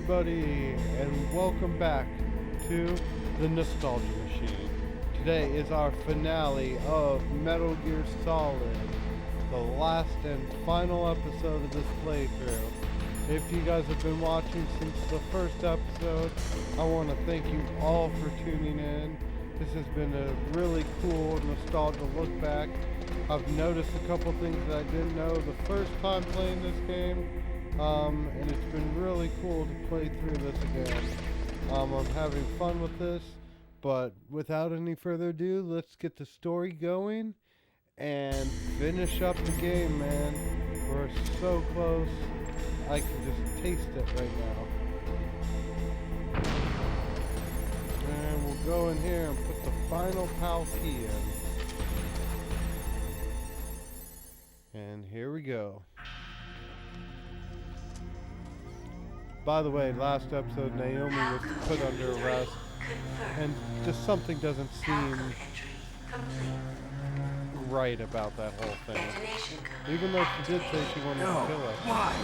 everybody, and welcome back to the Nostalgia Machine. Today is our finale of Metal Gear Solid, the last and final episode of this playthrough. If you guys have been watching since the first episode, I want to thank you all for tuning in. This has been a really cool nostalgia look back. I've noticed a couple things that I didn't know the first time playing this game. And it's been really cool to play through this again. I'm having fun with this, but without any further ado, let's get the story going and finish up the game, man. We're so close. I can just taste it right now. And we'll go in here and put the final PAL key in. And here we go. By the way, last episode Naomi was put under arrest, and just something doesn't seem right about that whole thing. Even though she did say she wanted to kill us. Why?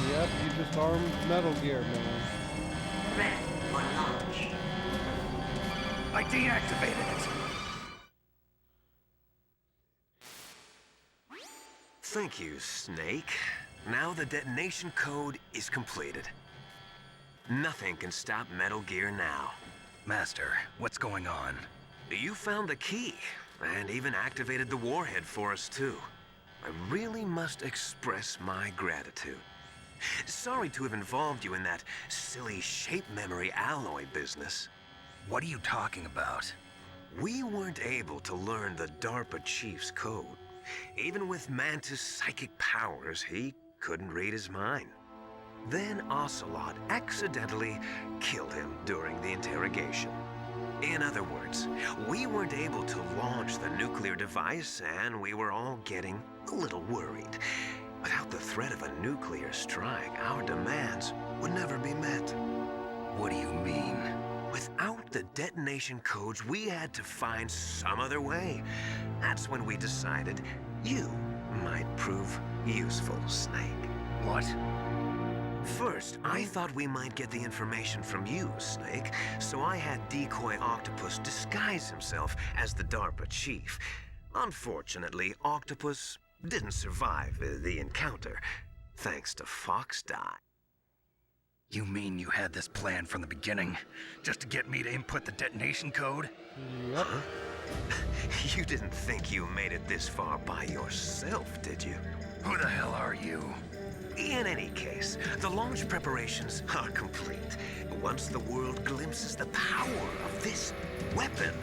Yep, you just armed Metal Gear, man. Ready for launch. I deactivated it. Thank you, Snake. Now the detonation code is completed. Nothing can stop Metal Gear now. Master, what's going on? You found the key, and even activated the warhead for us too. I really must express my gratitude. Sorry to have involved you in that silly shape memory alloy business. What are you talking about? We weren't able to learn the DARPA chief's code. Even with Mantis' psychic powers, he couldn't read his mind. Then Ocelot accidentally killed him during the interrogation. In other words, we weren't able to launch the nuclear device, and we were all getting a little worried. Without the threat of a nuclear strike, our demands would never be met. What do you mean? Without the detonation codes, we had to find some other way. That's when we decided you might prove useful, Snake. What? First, I thought we might get the information from you, Snake, so I had Decoy Octopus disguise himself as the DARPA chief. Unfortunately, Octopus didn't survive the encounter, thanks to Fox Die. You mean you had this plan from the beginning, just to get me to input the detonation code? Yep. You didn't think you made it this far by yourself, did you? Who the hell are you? In any case, the launch preparations are complete. Once the world glimpses the power of this weapon,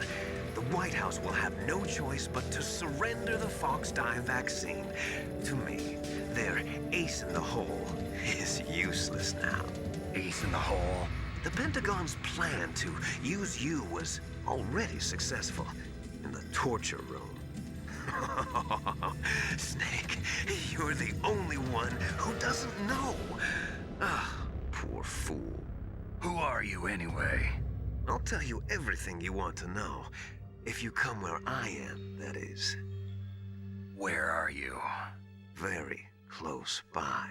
the White House will have no choice but to surrender the Fox Die vaccine to me. Their ace in the hole is useless now. Ace in the hole? The Pentagon's plan to use you was already successful in the torture room. Snake, you're the only one who doesn't know. Ah, poor fool. Who are you anyway? I'll tell you everything you want to know. If you come where I am, that is. Where are you? Very close by.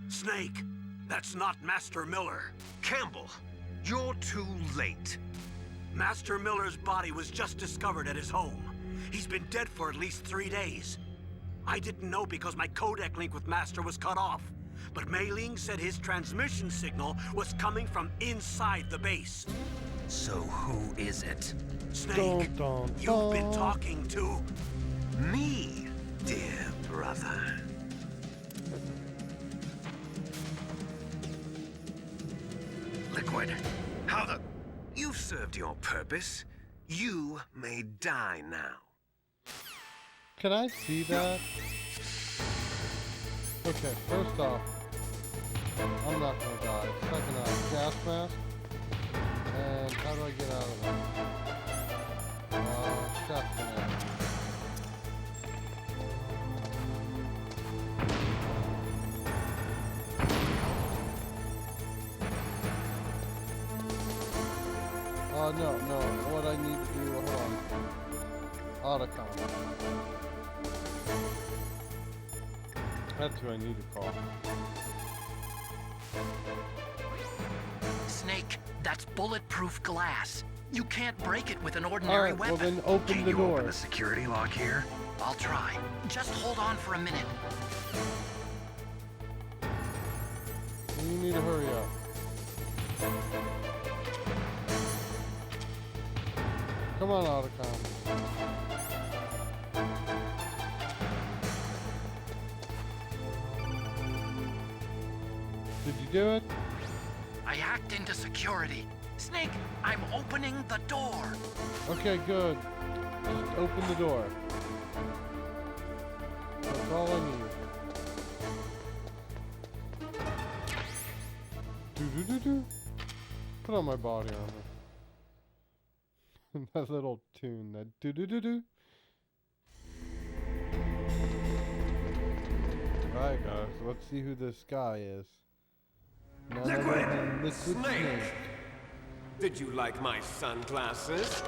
Snake, that's not Master Miller. Campbell, you're too late. Master Miller's body was just discovered at his home. He's been dead for at least 3 days. I didn't know because my codec link with Master was cut off. But Mei Ling said his transmission signal was coming from inside the base. So who is it? Snake, you've been talking to... Me, dear brother. Liquid. How the... You've served your purpose. You may die now. Can I see that? Okay, first off, I'm not gonna die. Second off, gas mask. And how do I get out of that? Shaft connect. No. What I need to do, hold on. Autocom. That's who I need to call. Snake, that's bulletproof glass. You can't break it with an ordinary Alright, well weapon. then open Can the you door. open the security lock here? I'll try. Just hold on for a minute. You need to hurry up. Come on, Otacon. Did you do it? I hacked into security. Snake, I'm opening the door. Okay, good. Just open the door. That's all I need. Do-do-do-do. Put on my body armor. That little tune, that do-do-do-do. Alright guys, let's see who this guy is. Liquid Snake. Snake. Did you like my sunglasses?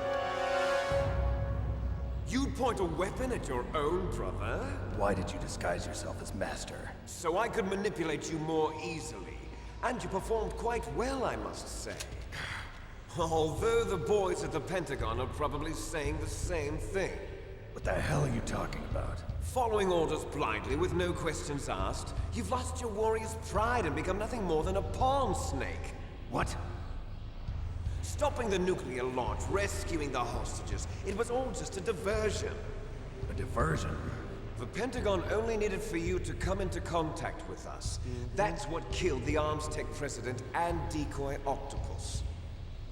You'd point a weapon at your own brother? Why did you disguise yourself as Master? So I could manipulate you more easily. And you performed quite well, I must say. Although the boys at the Pentagon are probably saying the same thing. What the hell are you talking about? Following orders blindly with no questions asked, you've lost your warrior's pride and become nothing more than a pawn, Snake. What? Stopping the nuclear launch, rescuing the hostages, it was all just a diversion. A diversion? The Pentagon only needed for you to come into contact with us. That's what killed the Arms Tech president and decoy Octopus.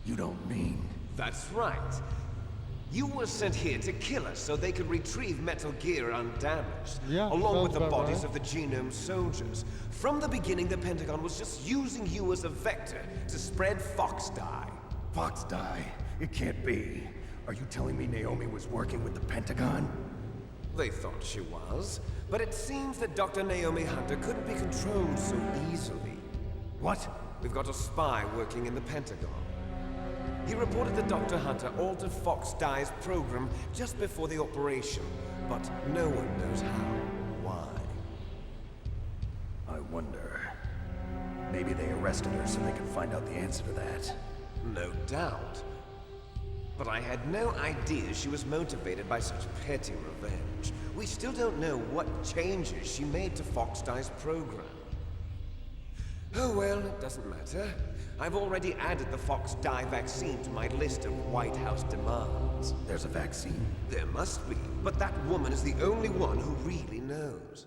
You don't mean... That's right. You were sent here to kill us so they could retrieve Metal Gear undamaged, Yeah, along with sounds the about bodies right. of the Genome soldiers. From the beginning, the Pentagon was just using you as a vector to spread Fox dye. Fox die? It can't be. Are you telling me Naomi was working with the Pentagon? They thought she was, but it seems that Dr. Naomi Hunter couldn't be controlled so easily. What? We've got a spy working in the Pentagon. He reported that Dr. Hunter altered Fox Dye's program just before the operation, but no one knows how or why. I wonder... Maybe they arrested her so they could find out the answer to that. No doubt. But I had no idea she was motivated by such petty revenge. We still don't know what changes she made to Fox Dye's program. Oh well, it doesn't matter. I've already added the Fox Dye vaccine to my list of White House demands. There's a vaccine. There must be, but that woman is the only one who really knows.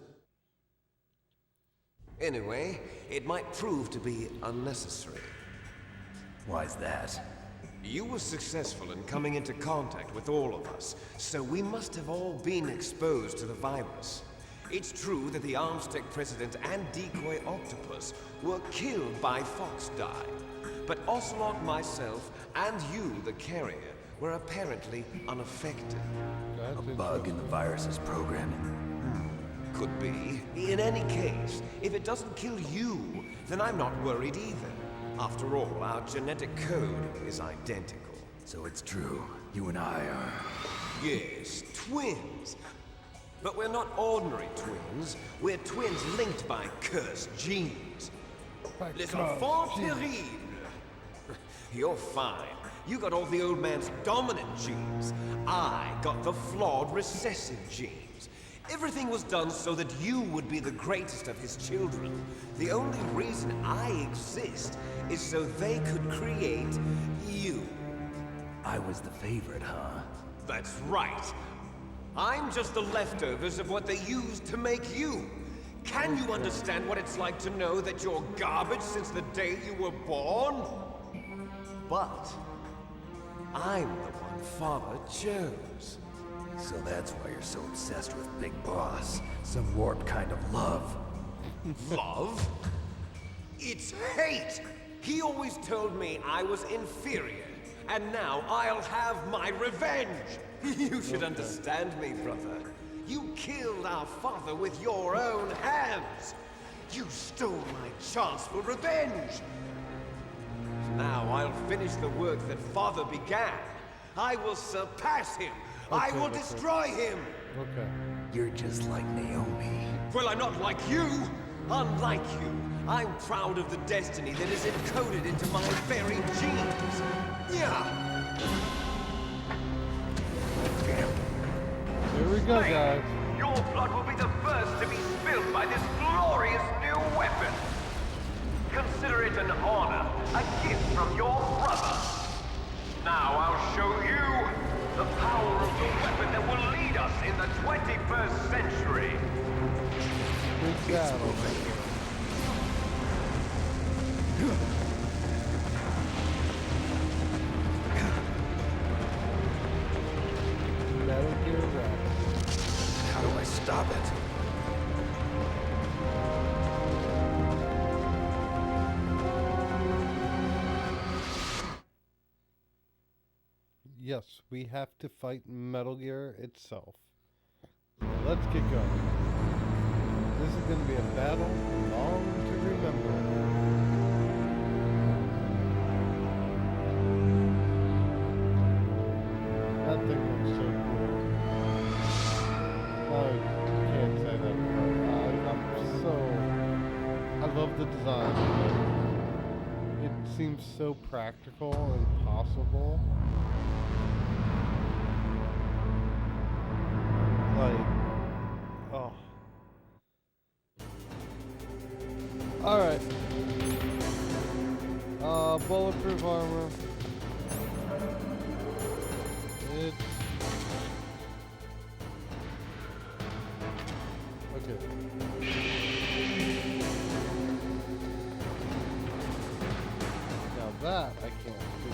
Anyway, it might prove to be unnecessary. Why's that? You were successful in coming into contact with all of us, so we must have all been exposed to the virus. It's true that the Arms Tech president and decoy Octopus were killed by Fox Dye, but Ocelot, myself, and you, the carrier, were apparently unaffected. That's A bug in the virus's programming. Could be. In any case, if it doesn't kill you, then I'm not worried either. After all, our genetic code is identical. So it's true. You and I are... Yes, twins. But we're not ordinary twins. We're twins linked by cursed genes. Les enfants terribles. You're fine. You got all the old man's dominant genes. I got the flawed recessive genes. Everything was done so that you would be the greatest of his children. The only reason I exist is so they could create you. I was the favorite, huh? That's right. I'm just the leftovers of what they used to make you. Can you understand what it's like to know that you're garbage since the day you were born? But I'm the one Father chose. So that's why you're so obsessed with Big Boss. Some warped kind of love. Love? It's hate! He always told me I was inferior, and now I'll have my revenge! You should understand me, brother. You killed our father with your own hands! You stole my chance for revenge! Now I'll finish the work that father began. I will surpass him! I will destroy him! Okay. You're just like Naomi. Well, I'm not like you! Unlike you, I'm proud of the destiny that is encoded into my very genes. Yeah. Here we go, guys. Your blood will be the first to be spilled by this glorious new weapon. Consider it an honor, a gift from your brother. Now I'll show you the power of the weapon that will lead us in the 21st century. Big battle. Metal Gear Rapid. How do I stop it? Yes, we have to fight Metal Gear itself. Let's get going. This is going to be a battle long to remember. That thing looks so cool. I can't say that part. I love the design. It seems so practical and possible. Like, oh. Alright. Bulletproof armor. It's... okay. Now that I can't do.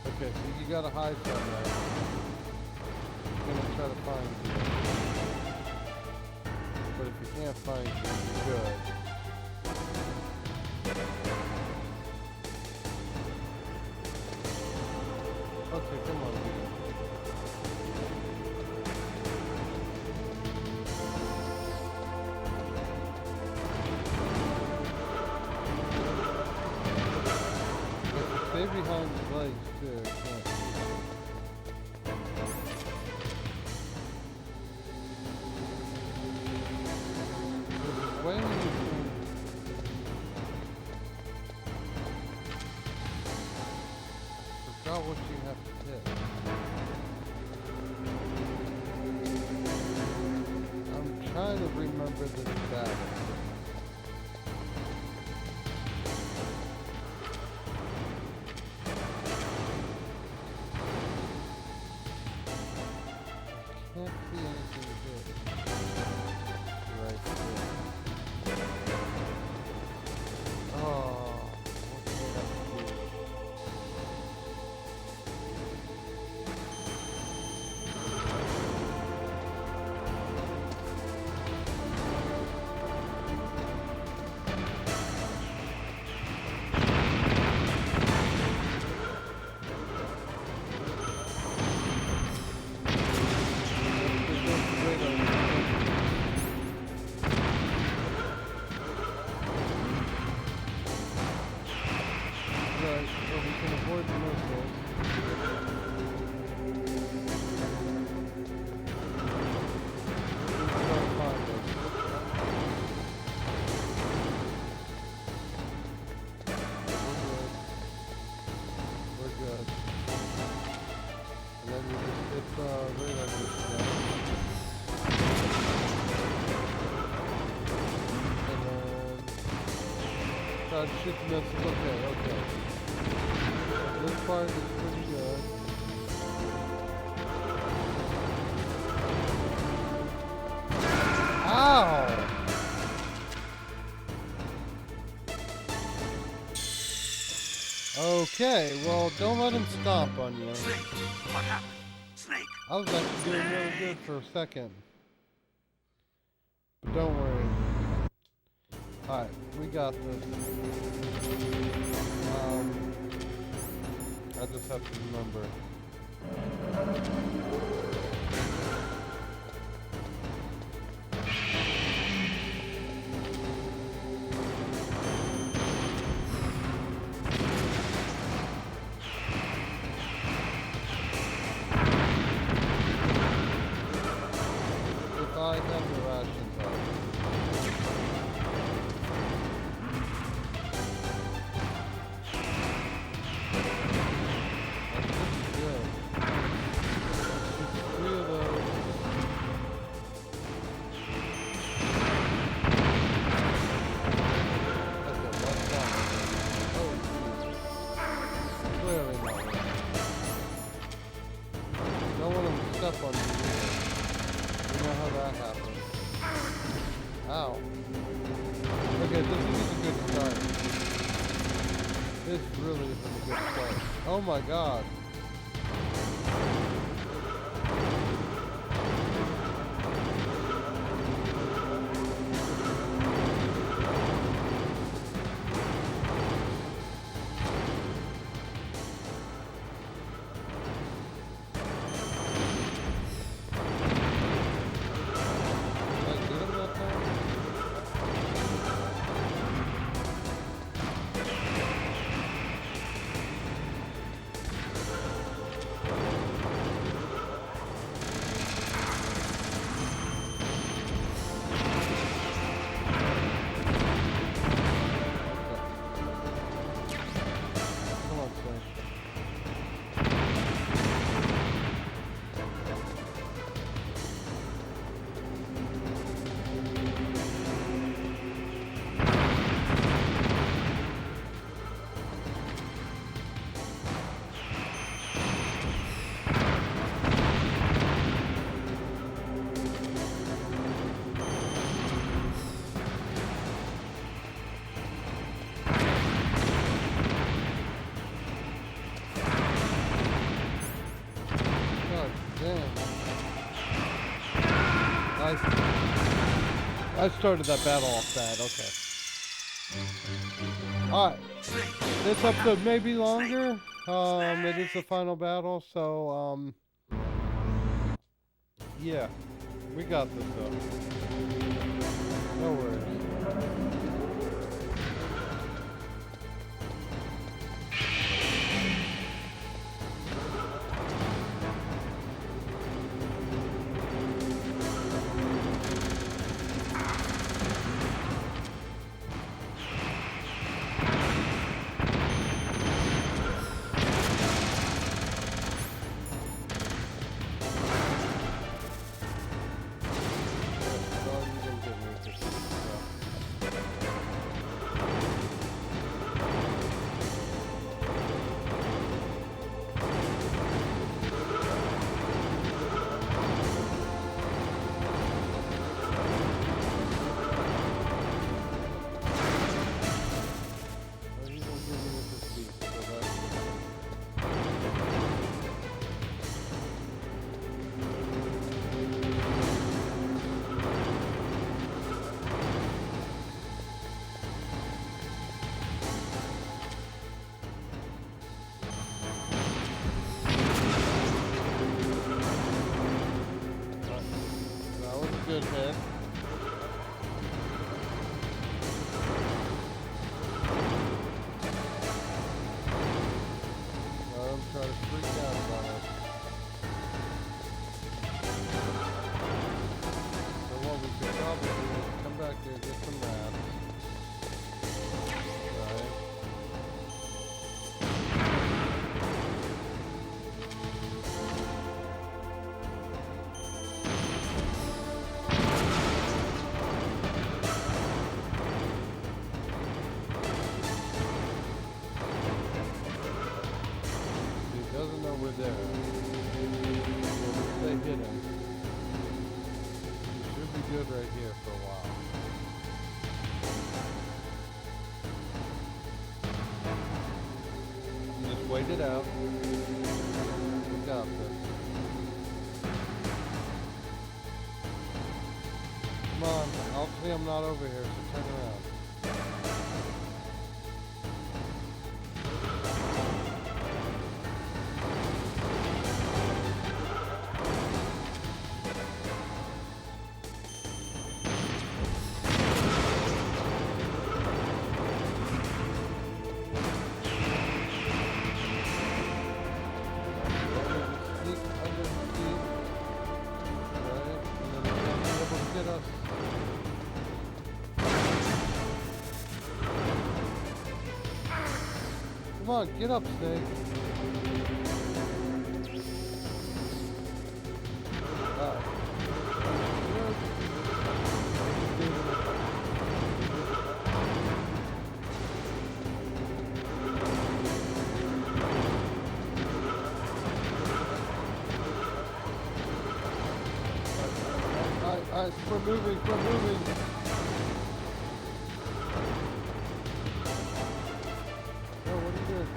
Okay, so you gotta hide somewhere. I'm gonna try to find you. But if you can't find you, you're good. Okay, come on, dude. Stay behind his legs, too. I can't see. When you forgot what you have to hit. I'm trying to remember this battle. I can't see anything to hit. Right there. Oh, what do I have to do? Right, so we can avoid the missiles. Let's try to find us. We're good. And then we just hit radar display. And then try to shoot the missiles. Okay. This part is pretty good. Ow! Okay, well, don't let him stomp on you. Snake, what happened? Snake. I was actually doing really good for a second. But don't worry. Alright, we got this. I just have to remember. If I have the rations on. this place. Oh my god. I started that battle off bad, okay. Alright. This episode may be longer. It is the final battle, so, yeah. We got this, though. No worries. Good hit. I'm trying to freak out about it. So what we could probably do is come back here and get some maps. Right. We're there. We'll stay hidden. We should be good right here for a while. Just wait it out. We got this. Come on. Obviously I'm not over here, so turn around. Come on, get up, Snake. We're moving, we're moving. Oh, what are you doing?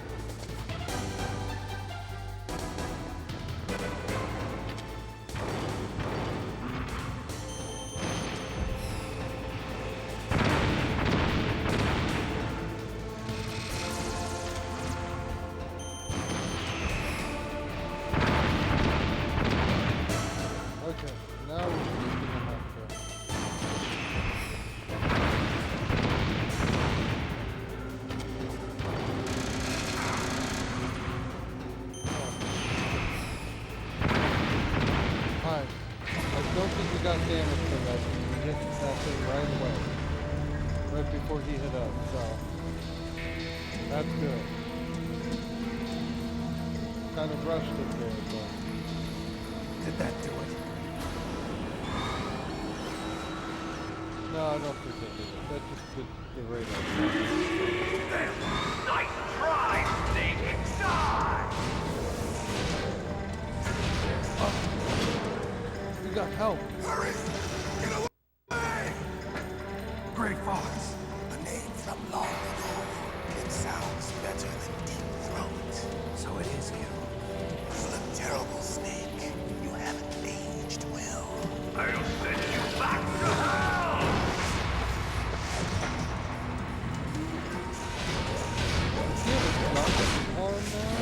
That's good. Kind of rushed it there, but... Did that do it? No, I don't think that did it. That just did the radar. Nice try, Snake! Die! We got help. Hurry! Get away! Gray Fox. A name from long ago. It sounds better than Deep Throat. So it is you. You look terrible, Snake. You haven't aged well. I'll send you back to hell! See how the drop arm now?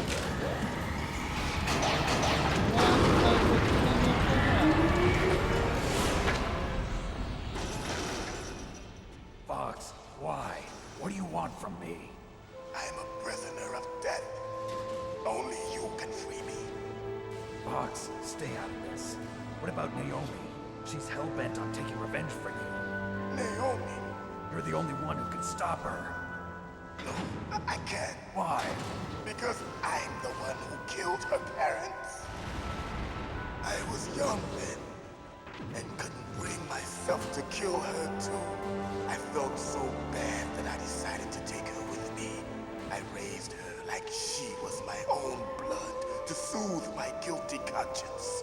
Fox, why? What do you want from me? I am a prisoner of death. Only you can free me. Fox, stay out of this. What about Naomi? She's hell-bent on taking revenge for you. Naomi? You're the only one who can stop her. No, I can't. Why? Because I'm the one who killed her parents. I was young then, and couldn't bring myself to kill her too. I felt so bad that I decided to take her with me. I raised her like she was my own blood to soothe my guilty conscience.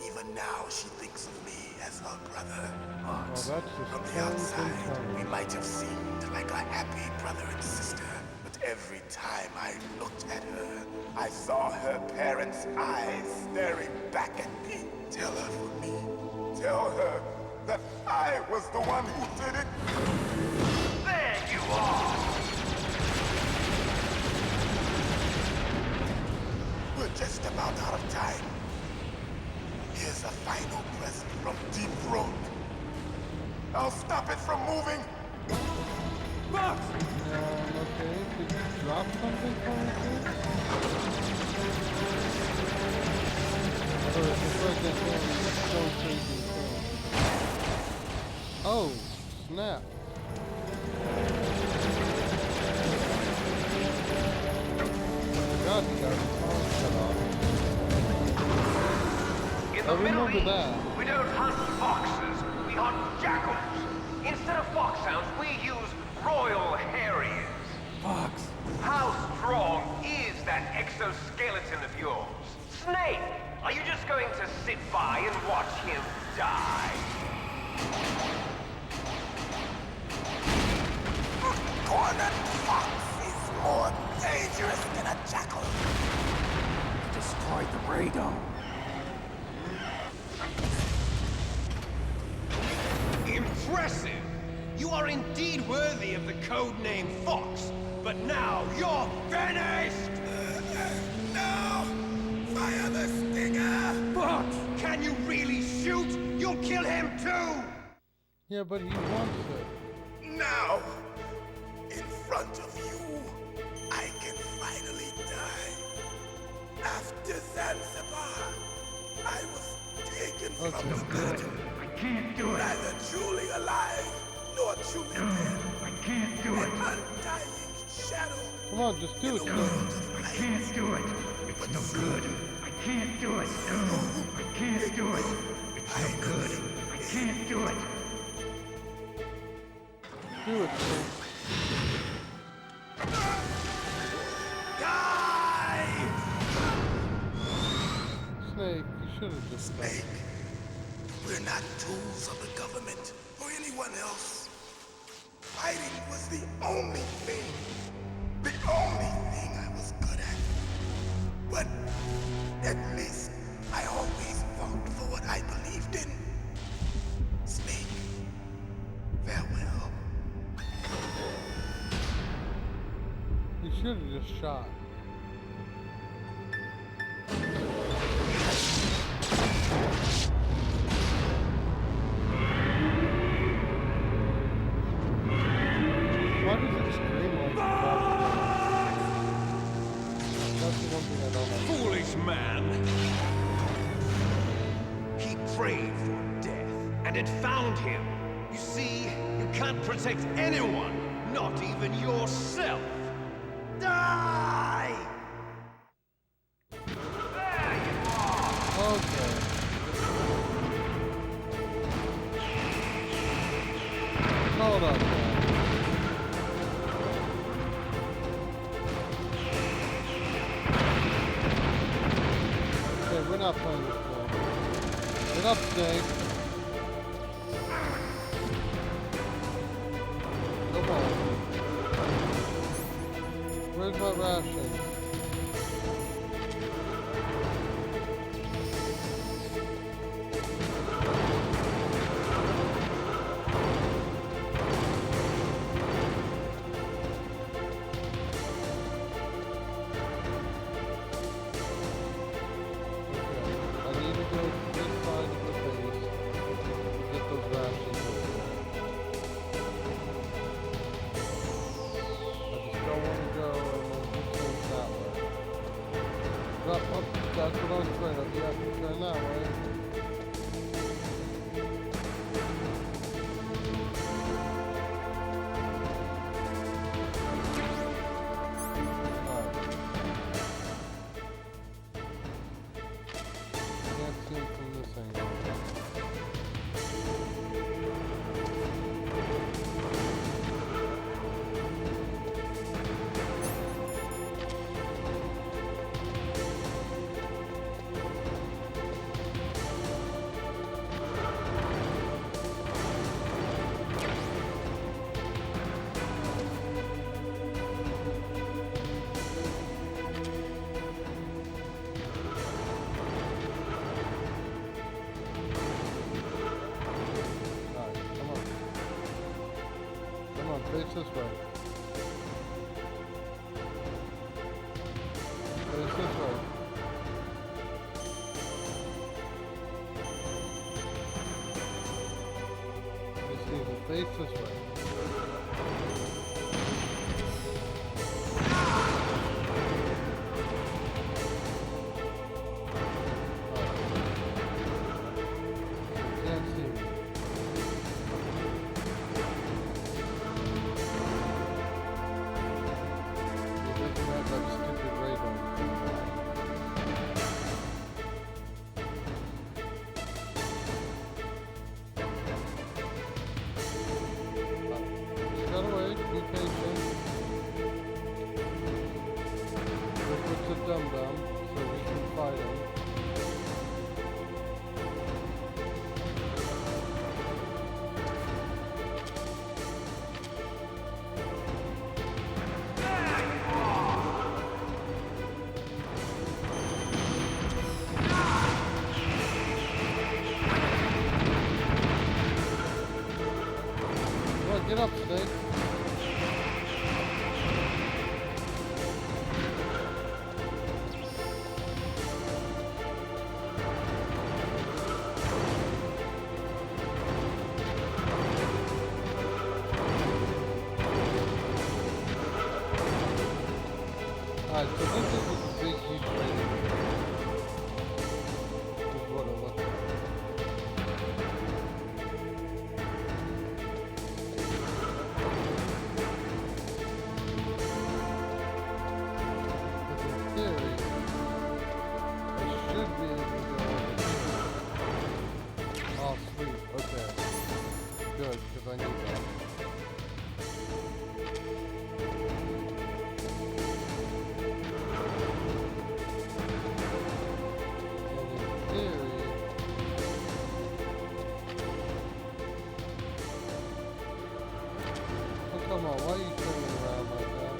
Even now, she thinks of me as her brother. Well, that's just From the outside, we might have seemed like a happy brother and sister, but every time I looked at her, I saw her parents' eyes staring back at me. Tell her for me. Tell her that I was the one who did it. There you are! We're just about out of time. Here's a final present from Deep Throat. I'll stop it from moving. Box! Okay, did you drop something for us here? Or is it like that one so crazy thing? Oh, snap. God, you got his phone cut off. In I the Middle remember East, that. we don't hunt foxes, we hunt jackals. Instead of foxhounds, we use royal harriers. Fox! How strong is that exoskeleton of yours? Snake, are you just going to sit by and watch him die? Cornered fox is more dangerous than a jackal. Destroyed the radar. Impressive! You are indeed worthy of the code name Fox, but now you're finished! No! Fire the stinger! Fox, can you really shoot? You'll kill him too! Yeah, but he wants it. Now! In front of you, I can finally die. After Zanzibar, I was taken from the battle. I can't do it. Neither truly alive, nor truly dead. I can't do An undying shadow. Come on, just do in it, a Snake. world of light. Can't do it. It's no good. I can't do it. No, I can't do it. It's no good. I can't do it. Do it, Snake. Die! Snake, you should have just done it. Snake, we're not tools of the government or anyone else. Fighting was the only thing I was good at. But at least I always fought for what I believed in. Snake, farewell. You should have just shot. Why does it scream like that? That's the one thing I don't like. Foolish man! He prayed for death, and it found him. You see, you can't protect anyone, not even yourself. Die! Okay. Hold up, man. Okay, we're not playing this game. Get up, Snake. Come on. Where's my rations? That's what I was afraid of. Yeah, turn that way. Alright. Can't see him from this angle. Face this way. Face this way. Just need to face this way. Dum-dum, so we can fight him. Well, get up, Snake. Alright, so this is a big huge rating. This is what it looks like. But in theory, I should be able to go over here. Oh, sweet. Okay. Good, because I need that. Come on, why are you turning around like that?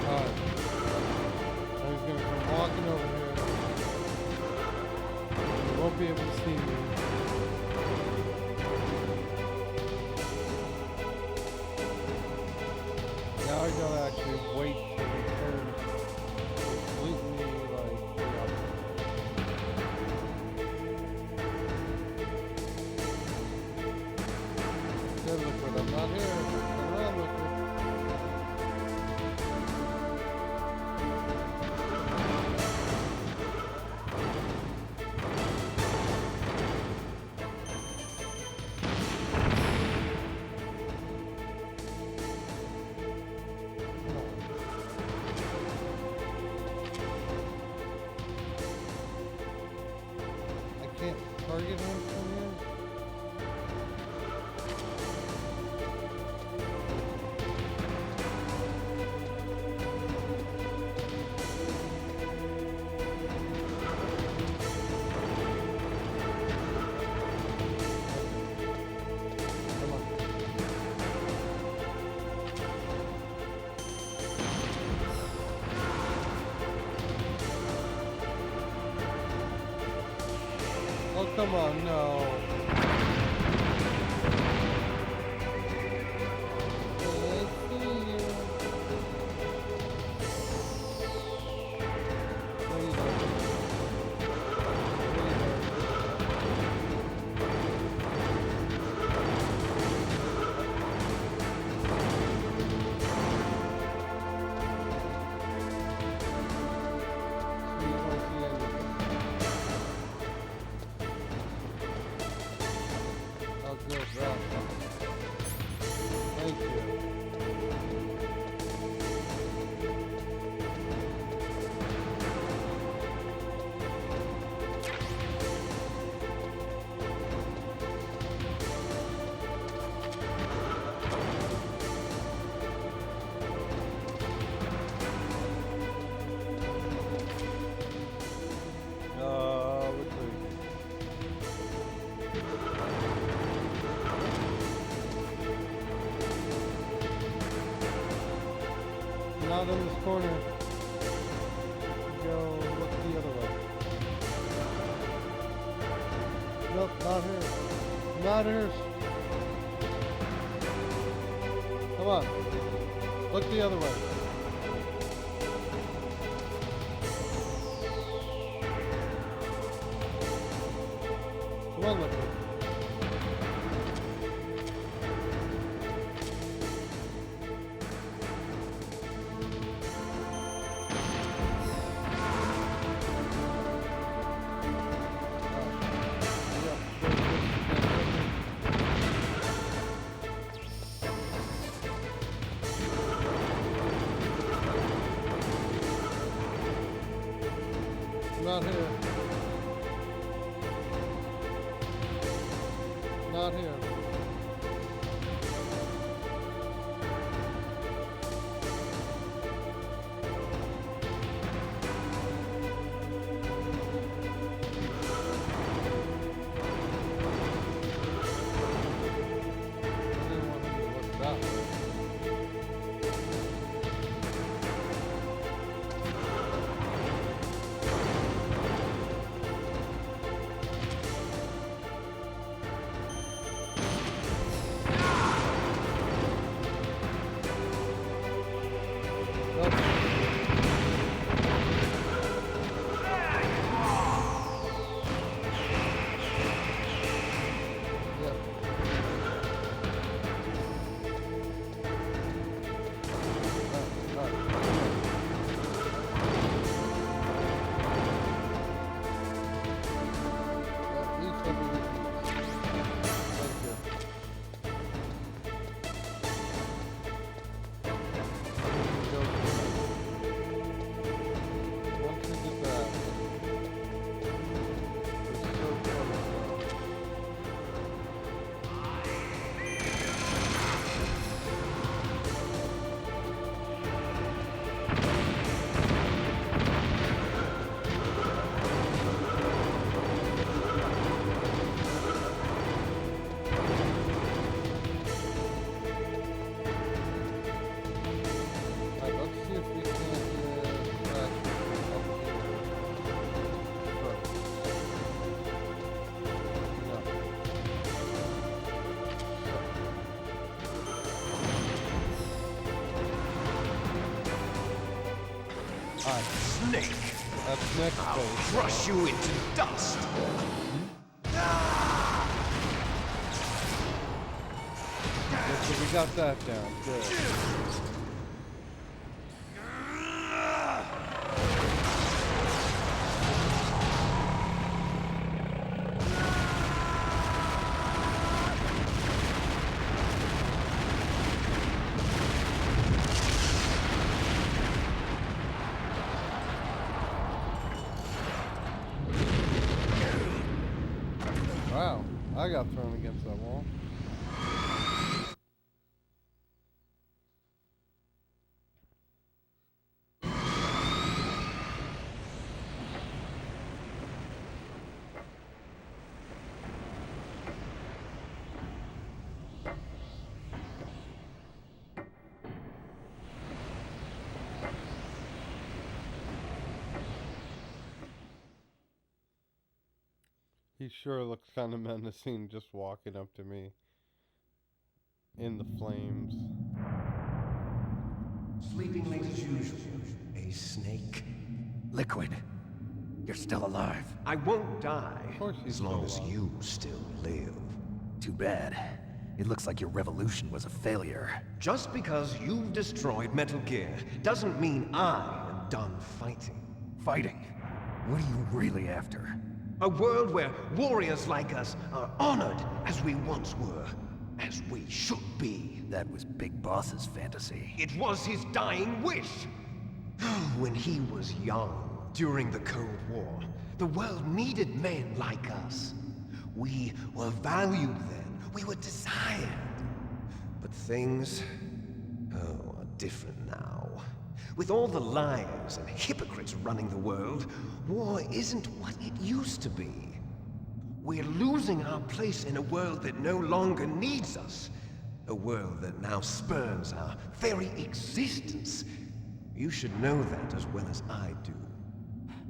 Alright. Now he's gonna come walking over here. He won't be able to see me. Now I gotta actually wait till he turns completely like way up. Instead of the Not here. Come on, Wicker. I can't target him from here. Come on. Oh, come on, no. I see you. No, you don't. No, you don't. So you don't see anything. Oh, good, right. Thank you. Which way? Not in this corner. Go look the other way. Nope, not here. Not here. Come on. Look the other way. Come on, look. Not here. Not here. I didn't want him to look that way. Snake, That's next I'll phase. crush you into dust. Okay, so we got that down. Good. Wow, I got thrown against that wall. He sure looks kind of menacing just walking up to me in the flames. Sleeping late as usual, a snake. Liquid, you're still alive. I won't die Of course he's as long as still alive. you still live. Too bad. It looks like your revolution was a failure. Just because you've destroyed Metal Gear doesn't mean I am done fighting. Fighting? What are you really after? A world where warriors like us are honored as we once were, as we should be. That was Big Boss's fantasy. It was his dying wish. When he was young, during the Cold War, the world needed men like us. We were valued then. We were desired. But things, are different now. With all the liars and hypocrites running the world, war isn't what it used to be. We're losing our place in a world that no longer needs us. A world that now spurns our very existence. You should know that as well as I do.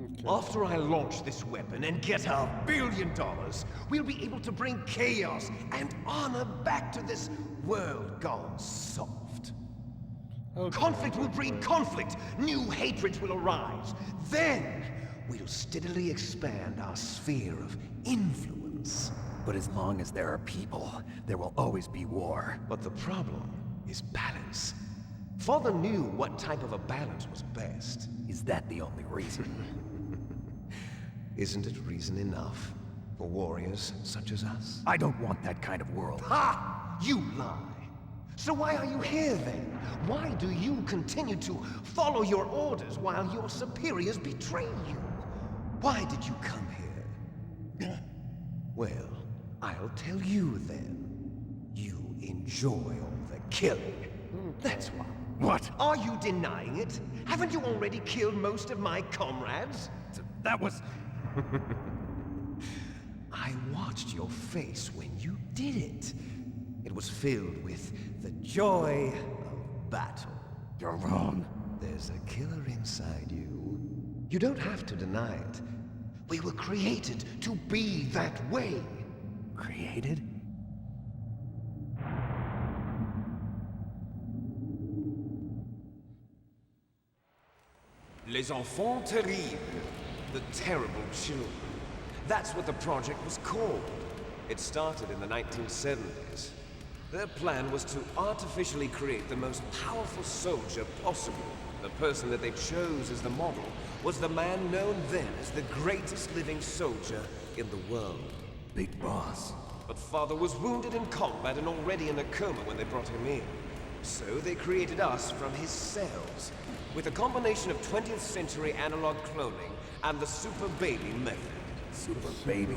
Okay. After I launch this weapon and get our $1 billion, we'll be able to bring chaos and honor back to this world gone soft. Okay. Conflict will breed conflict. New hatreds will arise. Then, we'll steadily expand our sphere of influence. But as long as there are people, there will always be war. But the problem is balance. Father knew what type of a balance was best. Is that the only reason? Isn't it reason enough for warriors such as us? I don't want that kind of world. Ha! You lie! So why are you here then? Why do you continue to follow your orders while your superiors betray you? Why did you come here? Well, I'll tell you then. You enjoy all the killing. That's why. What? Are you denying it? Haven't you already killed most of my comrades? That was... I watched your face when you did it. It was filled with the joy of battle. You're wrong. There's a killer inside you. You don't have to deny it. We were created to be that way. Created? Les enfants terribles. The terrible children. That's what the project was called. It started in the 1970s. Their plan was to artificially create the most powerful soldier possible. The person that they chose as the model was the man known then as the greatest living soldier in the world. Big Boss. But Father was wounded in combat and already in a coma when they brought him in. So they created us from his cells, with a combination of 20th century analog cloning and the super baby method. Super baby.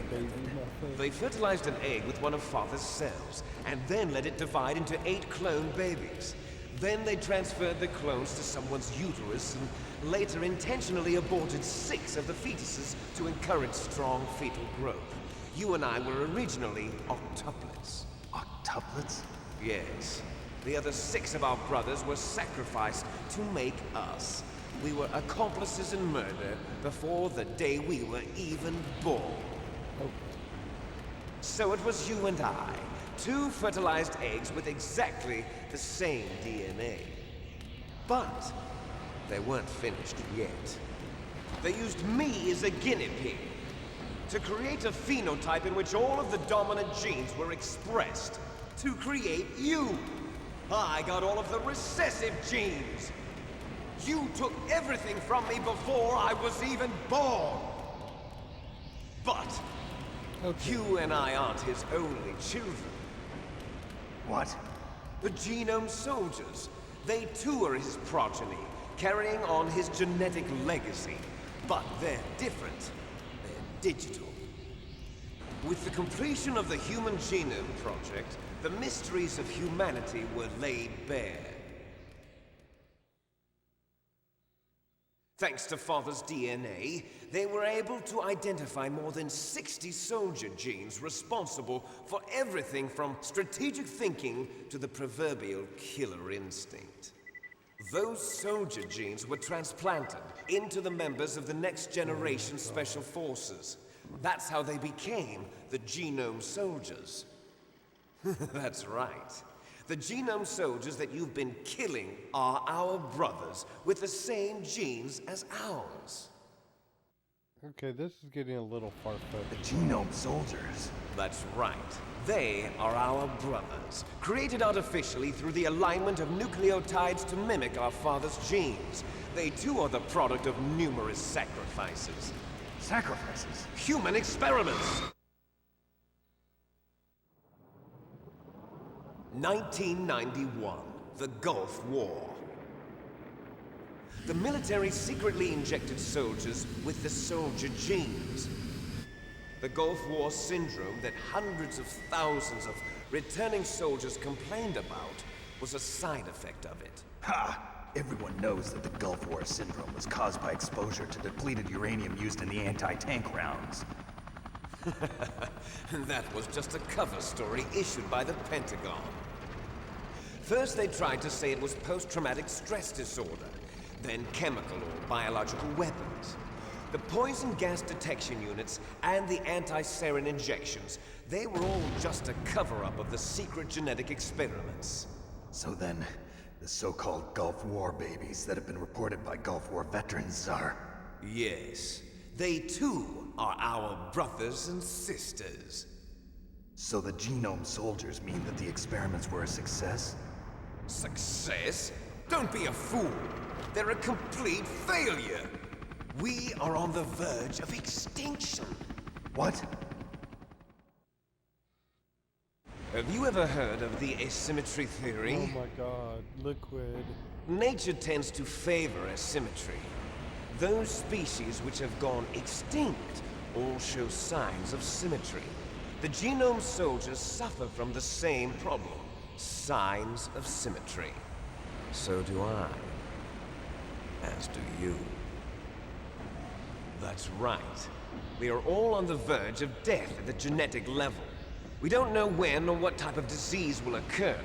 They fertilized an egg with one of Father's cells, and then let it divide into 8 clone babies. Then they transferred the clones to someone's uterus, and later intentionally aborted 6 of the fetuses to encourage strong fetal growth. You and I were originally octuplets. Octuplets? Yes. The other 6 of our brothers were sacrificed to make us. We were accomplices in murder before the day we were even born. So it was you and I, 2 fertilized eggs with exactly the same DNA. But they weren't finished yet. They used me as a guinea pig to create a phenotype in which all of the dominant genes were expressed. to create you. I got all of the recessive genes. You took everything from me before I was even born. But you and I aren't his only children. What? The Genome Soldiers. They too are his progeny, carrying on his genetic legacy. But they're different. They're digital. With the completion of the Human Genome Project, the mysteries of humanity were laid bare. Thanks to Father's DNA, they were able to identify more than 60 soldier genes responsible for everything from strategic thinking to the proverbial killer instinct. Those soldier genes were transplanted into the members of the next generation Special Forces. That's how they became the Genome Soldiers. That's right. The Genome Soldiers that you've been killing are our brothers with the same genes as ours. Okay, this is getting a little far-fetched. The Genome Soldiers? That's right. They are our brothers, created artificially through the alignment of nucleotides to mimic our father's genes. They too are the product of numerous sacrifices. Sacrifices? Human experiments! 1991, the Gulf War. The military secretly injected soldiers with the soldier genes. The Gulf War syndrome that hundreds of thousands of returning soldiers complained about was a side effect of it. Ha! Everyone knows that the Gulf War syndrome was caused by exposure to depleted uranium used in the anti-tank rounds. That was just a cover story issued by the Pentagon. First they tried to say it was post-traumatic stress disorder, then chemical or biological weapons. The poison gas detection units and the anti-sarin injections, they were all just a cover-up of the secret genetic experiments. So then, the so-called Gulf War babies that have been reported by Gulf War veterans are... Yes, they too are our brothers and sisters. So the Genome Soldiers mean that the experiments were a success? Success? Don't be a fool. They're a complete failure. We are on the verge of extinction. What? Have you ever heard of the asymmetry theory? Oh my god, liquid. Nature tends to favor asymmetry. Those species which have gone extinct all show signs of symmetry. The Genome Soldiers suffer from the same problem. Signs of symmetry. So do I. As do you. That's right. We are all on the verge of death at the genetic level. We don't know when or what type of disease will occur.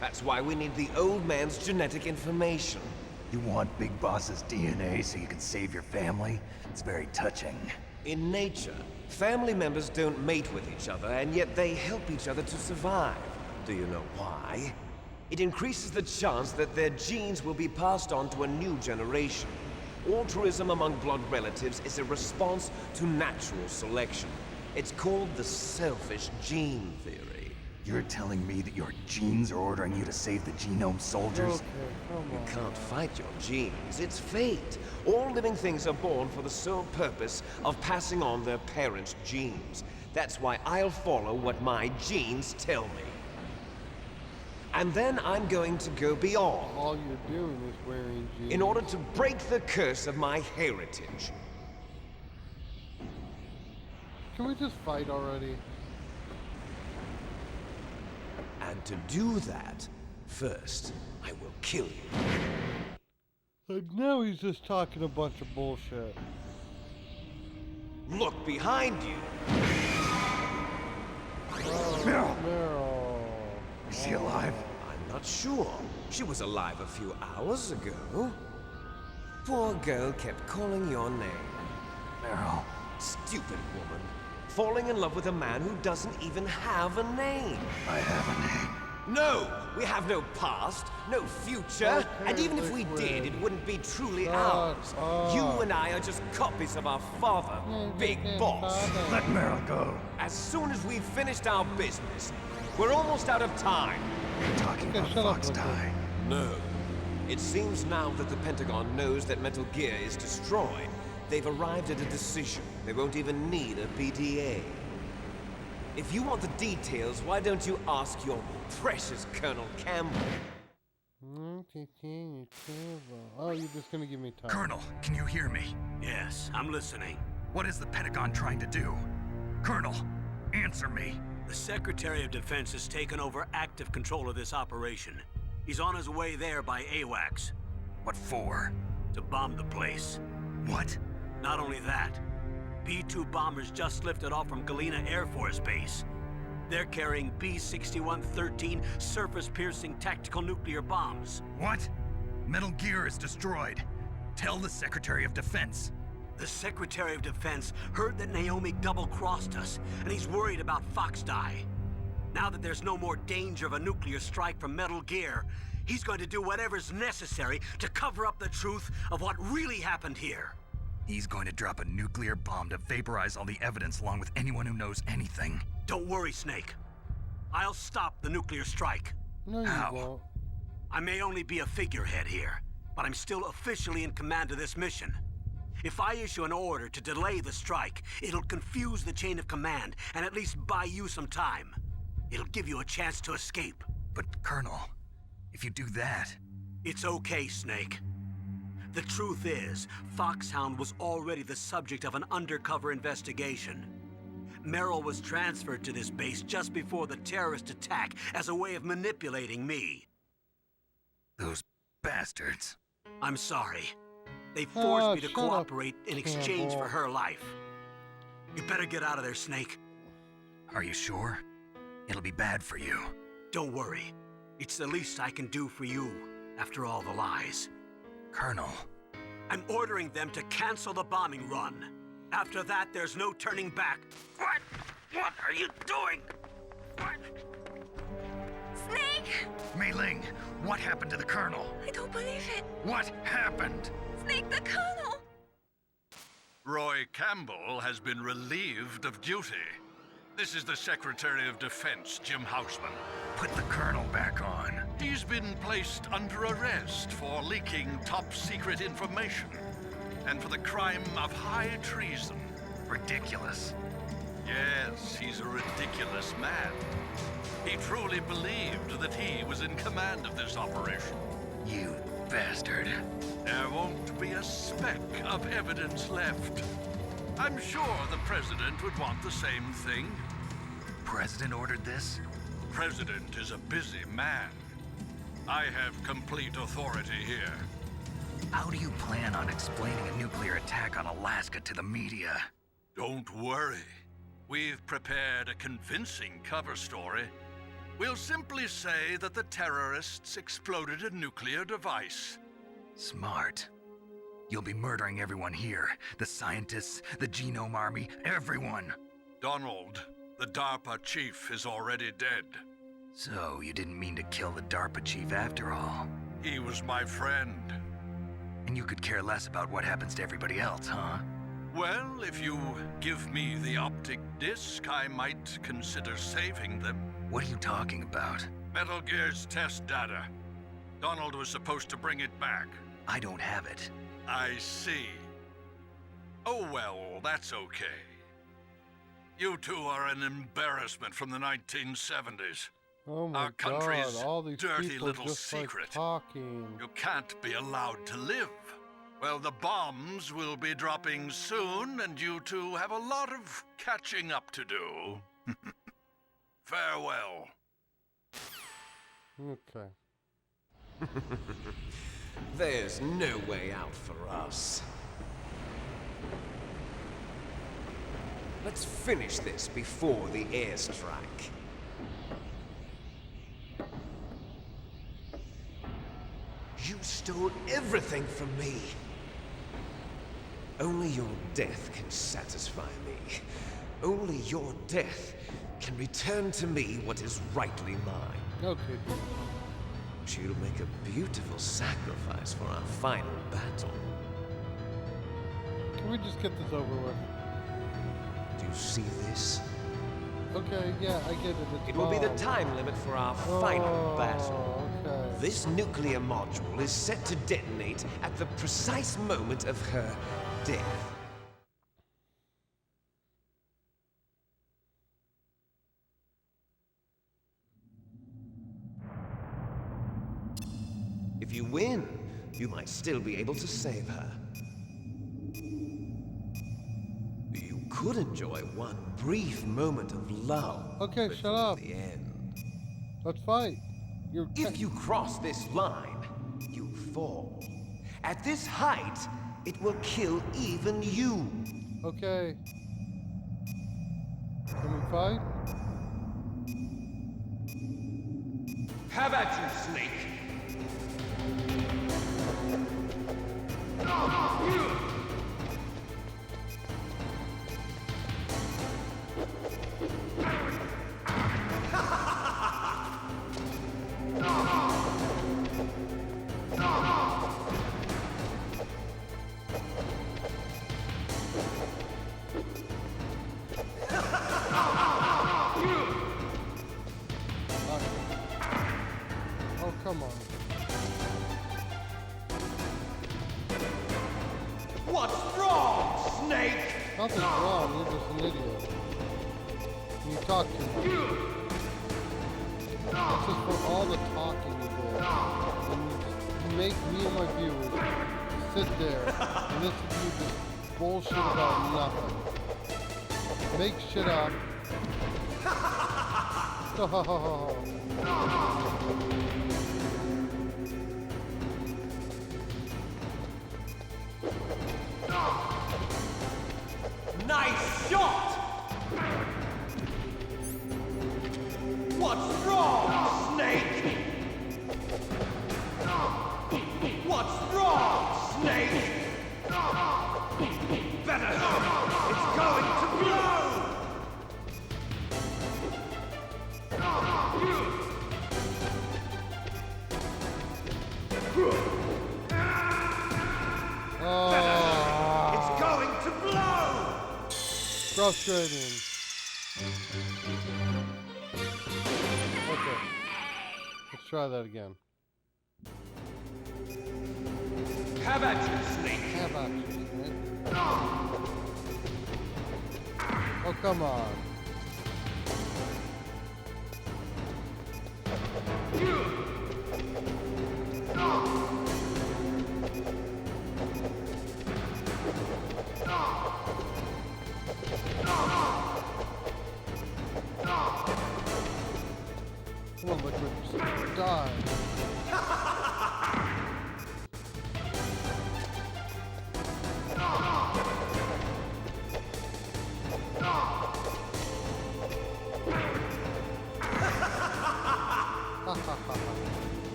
That's why we need the old man's genetic information. You want Big Boss's DNA so you can save your family? It's very touching. In nature, family members don't mate with each other, and yet they help each other to survive. Do you know why? It increases the chance that their genes will be passed on to a new generation. Altruism among blood relatives is a response to natural selection. It's called the selfish gene theory. You're telling me that your genes are ordering you to save the Genome Soldiers? Okay, come You on. can't fight your genes. It's fate. All living things are born for the sole purpose of passing on their parents' genes. That's why I'll follow what my genes tell me. And then I'm going to go beyond. All you're doing is wearing jeans. In order to break the curse of my heritage. Can we just fight already? And to do that, first, I will kill you. Like now he's just talking a bunch of bullshit. Look behind you. Oh, Meryl! Meryl. Is she alive? I'm not sure. She was alive a few hours ago. Poor girl kept calling your name. Meryl. Stupid woman. Falling in love with a man who doesn't even have a name. I have a name. No! We have no past, no future, Okay, and even if we Liquid. did, it wouldn't be truly Shut ours. up. You and I are just copies of our father, Big Boss. Let Meryl go. As soon as we've finished our business, We're almost out of time. You're talking Okay, about shut up, Fox Liquid. Die. No. It seems now that the Pentagon knows that Metal Gear is destroyed, they've arrived at a decision. They won't even need a PDA. If you want the details, why don't you ask your precious Colonel Campbell? Oh, you're just gonna give me time. Colonel, can you hear me? Yes, I'm listening. What is the Pentagon trying to do? Colonel, answer me. The Secretary of Defense has taken over active control of this operation. He's on his way there by AWACS. What for? To bomb the place. What? Not only that, B-2 bombers just lifted off from Galena Air Force Base. They're carrying B-6113 surface-piercing tactical nuclear bombs. What? Metal Gear is destroyed. Tell the Secretary of Defense. The Secretary of Defense heard that Naomi double-crossed us, and he's worried about Fox Die. Now that there's no more danger of a nuclear strike from Metal Gear, he's going to do whatever's necessary to cover up the truth of what really happened here. He's going to drop a nuclear bomb to vaporize all the evidence along with anyone who knows anything. Don't worry, Snake. I'll stop the nuclear strike. No, you How? won't. I may only be a figurehead here, but I'm still officially in command of this mission. If I issue an order to delay the strike, it'll confuse the chain of command and at least buy you some time. It'll give you a chance to escape. But, Colonel, if you do that... It's okay, Snake. The truth is, Foxhound was already the subject of an undercover investigation. Merrill was transferred to this base just before the terrorist attack as a way of manipulating me. Those bastards. I'm sorry. They forced me to shut up, cooperate in exchange Campbell. for her life. You better get out of there, Snake. Are you sure? It'll be bad for you. Don't worry. It's the least I can do for you, after all the lies. Colonel. I'm ordering them to cancel the bombing run. After that, there's no turning back. What? What are you doing? What? Snake! Mei Ling, what happened to the Colonel? I don't believe it. What happened? Snake, the Colonel! Roy Campbell has been relieved of duty. This is the Secretary of Defense, Jim Houseman. Put the Colonel back on. He's been placed under arrest for leaking top-secret information and for the crime of high treason. Ridiculous. Yes, he's a ridiculous man. He truly believed that he was in command of this operation. You bastard. There won't be a speck of evidence left. I'm sure the President would want the same thing. President ordered this? President is a busy man. I have complete authority here. How do you plan on explaining a nuclear attack on Alaska to the media? Don't worry. We've prepared a convincing cover story. We'll simply say that the terrorists exploded a nuclear device. Smart. You'll be murdering everyone here. The scientists, the Genome Army, everyone. Donald, the DARPA chief, is already dead. So, you didn't mean to kill the DARPA chief after all. He was my friend. And you could care less about what happens to everybody else, huh? Well, if you give me the optic disc, I might consider saving them. What are you talking about? Metal Gear's test data. Donald was supposed to bring it back. I don't have it. I see. Oh well, that's okay. You two are an embarrassment from the 1970s. Oh my Our country's God! All these dirty people little just secret. like talking. You can't be allowed to live. Well, the bombs will be dropping soon, and you two have a lot of catching up to do. Farewell. Okay. There's no way out for us. Let's finish this before the airstrike. You stole everything from me. Only your death can satisfy me. Only your death can return to me what is rightly mine. Okay. She'll make a beautiful sacrifice for our final battle. Can we just get this over with? Do you see this? Okay, yeah, I get it. It's It will be the bomb. time limit for our final battle. Okay. This nuclear module is set to detonate at the precise moment of her death. If you win, you might still be able to save her. You could enjoy one brief moment of lull. Okay, shut up. The end. Let's fight. If you cross this line, you fall. At this height, it will kill even you. Okay. Can we fight? Have at you, Snake. Oh, come on. What's wrong, Snake? Nothing's wrong, you're just an idiot. You talk too much. This is for all the talking you did. And you make me and my viewers sit there and listen to you just bullshit about nothing. Make shit up. Nice shot! What's wrong, Snake? What's wrong, Snake? Better hurry! It's going to blow! Oh, It's going to blow! frustrating. Okay. Let's try that again. Have at you, Snake. Have at you, Snake. Oh, come on. Come on, Liquid. Just die.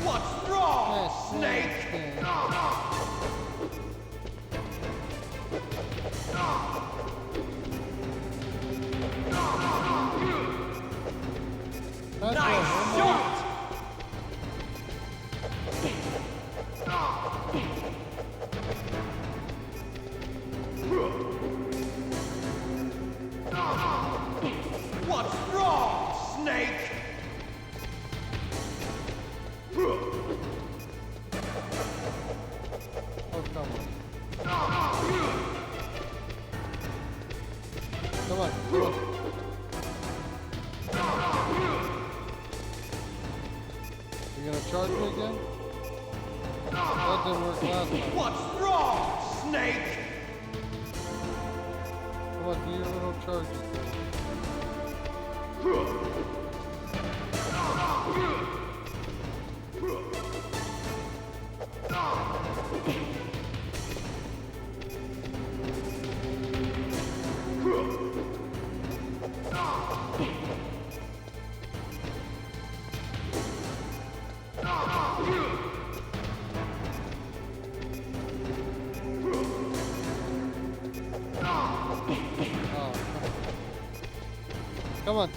What's wrong, Snake? Nice shot! What's wrong, Snake? Oh, come on. Come on, come on. You gonna charge me again? That didn't work last time. What's wrong, Snake? Come on, do your little charges thing. Come on.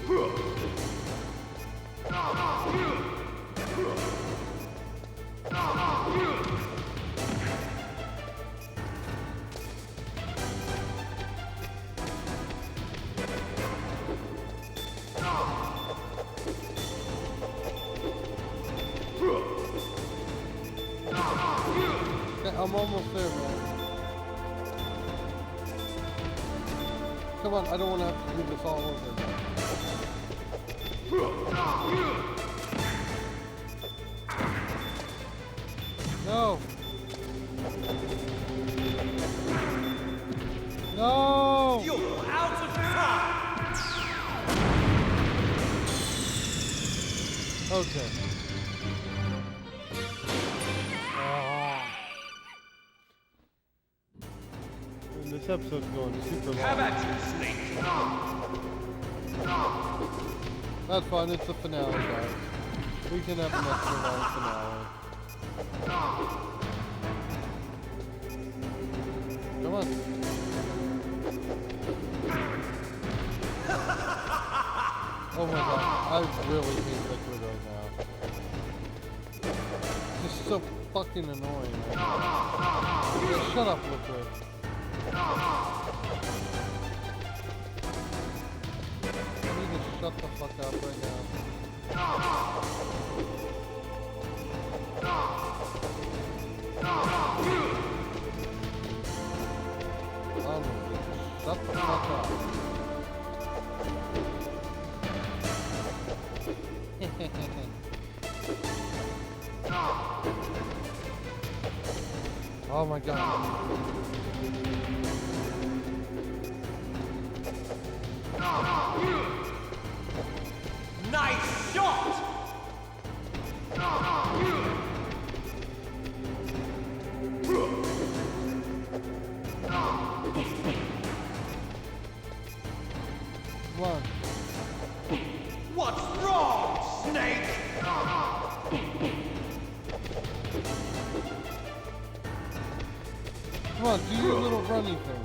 I'm almost there, man. Come on, I don't want to have to do this all over again. No! No! You're out of time! Okay. And this episode's going super long. Have at you, Snake! That's fine, it's the finale, guys. We can have an extra long finale. Come on. Oh my god, I really hate Liquid right now. This is so fucking annoying, man. Yeah, shut up, Liquid. You need to shut the fuck up right now. Shut the fuck up. Oh my god. Nice shot! Come on. What's wrong, Snake? Come on, do your little runny thing.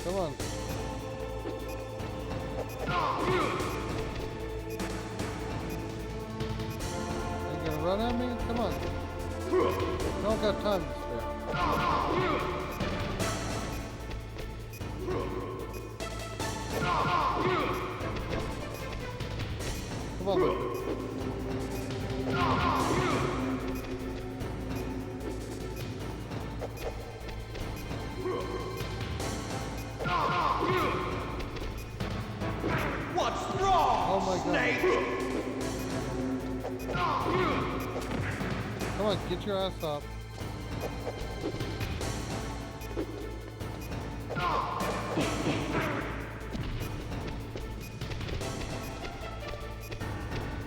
Come on. You gonna run at me? Come on. Don't got time to spare. Come on, Liquid. What's wrong, Oh my god. Snake? Come on, get your ass up.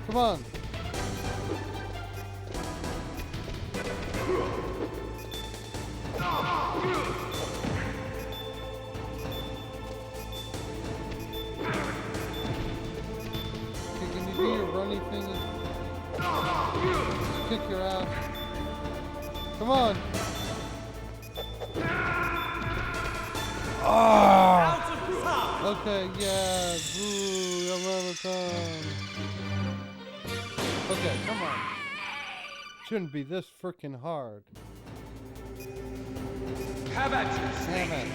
Come on. Okay, can you do your running thing? Just kick your ass. Come on. Ah! Out of time! Okay, yeah. Ooh, I'm out of time. Okay, come on. Shouldn't be this freaking hard. Have at you, Damn Snake! it.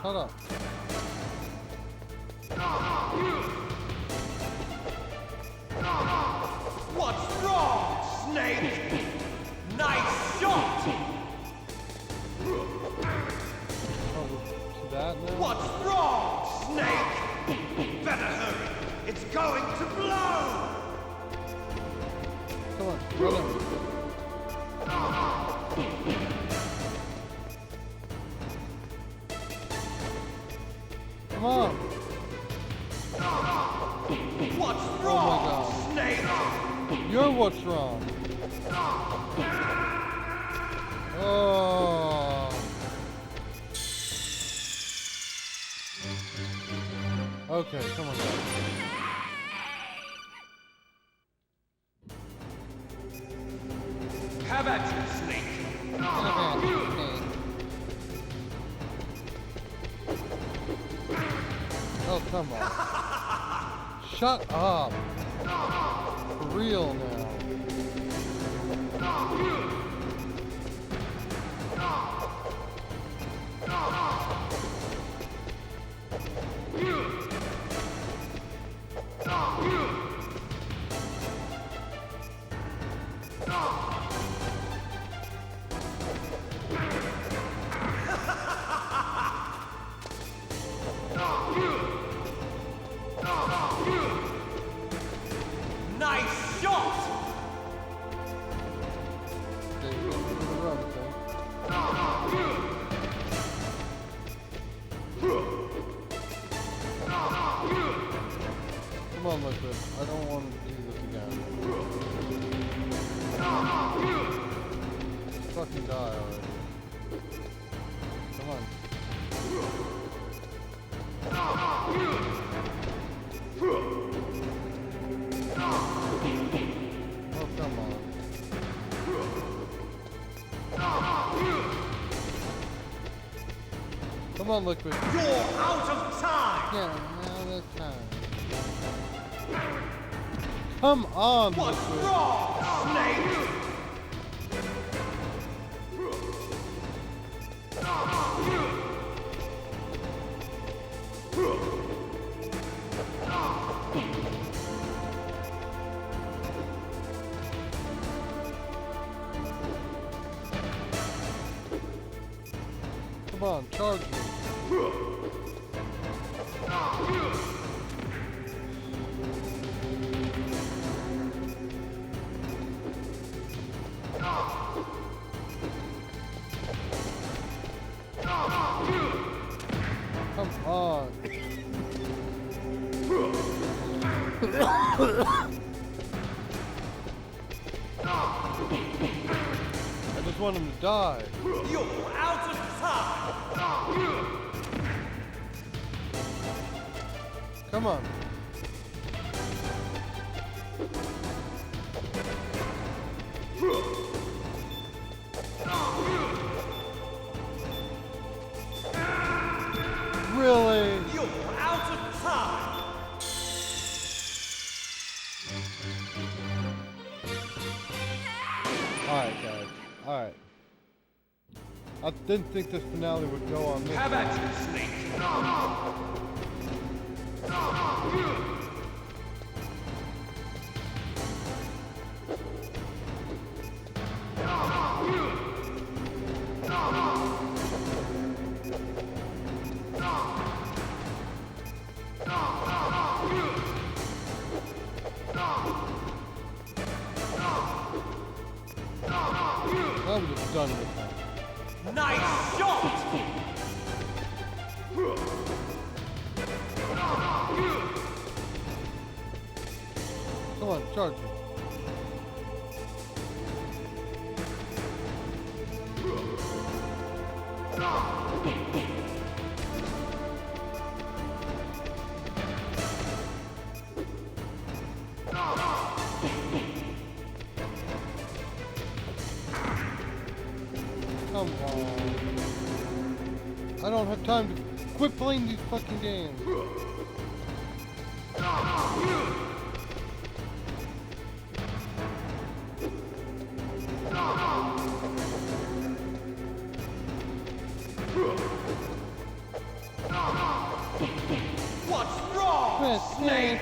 Shut up. What's wrong, Snake? Nice shot! Oh, to that now? What's wrong, Snake? Better hurry. It's going to blow! Come on, run him. Come on. What's Oh wrong, my god. Snake? You're what's wrong. Oh. Okay, come on, guys. Have at you, Snake! Oh, Oh, come on. Shut up. For real now. Nice shot! Come on, Liquid. I don't want to do this again. Just fucking die already. Come on. Oh, come on. Come on, Liquid. You're out of time! Yeah, out of time. Come on, What's Liquid. wrong, Snake? Come on, charge me. Come on. I just want him to die. You're out of time! Come on. Really? You're out of time! Alright, guys. Alright. I didn't think this finale would go on this. Have at you, Snake! I'm just done with that. Nice shot! Come on, charge me. Come on. I don't have time to quit playing these fucking games. What's wrong, Snake?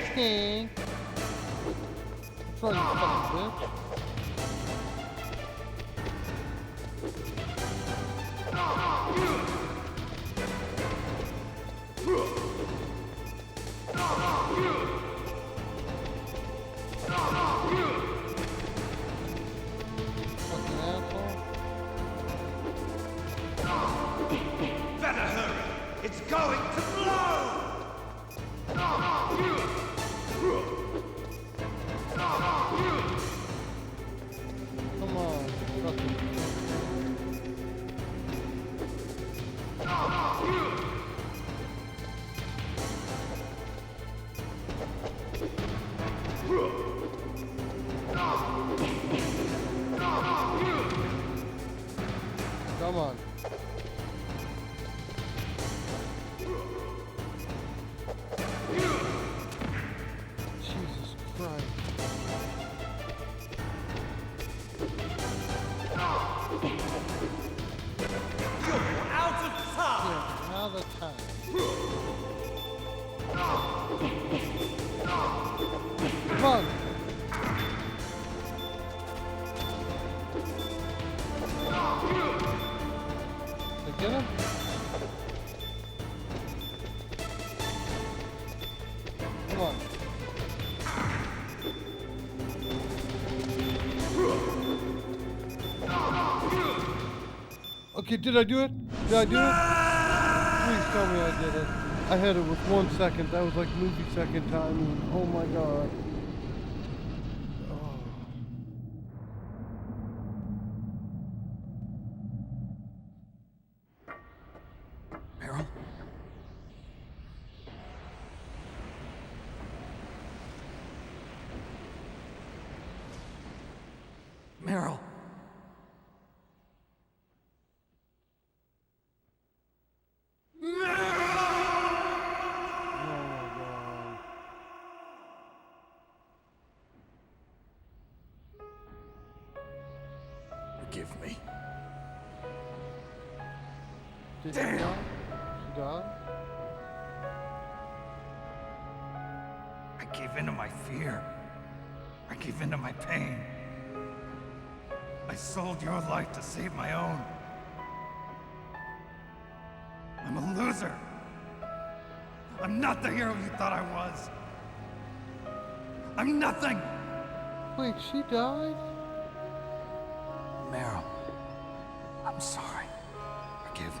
What's wrong, you fucking bitch? Fucking asshole. Better hurry! It's going to blow! Get him? Come on. Okay, did I do it? Did I do it? Please tell me I did it. I had it with 1 second. That was like movie second timing. Oh my god. Meryl? Meryl! Forgive me. Did she die? She died? I gave in to my fear. I gave in to my pain. I sold your life to save my own. I'm a loser. I'm not the hero you thought I was. I'm nothing. Wait, she died? Meryl, I'm sorry. Forgive me.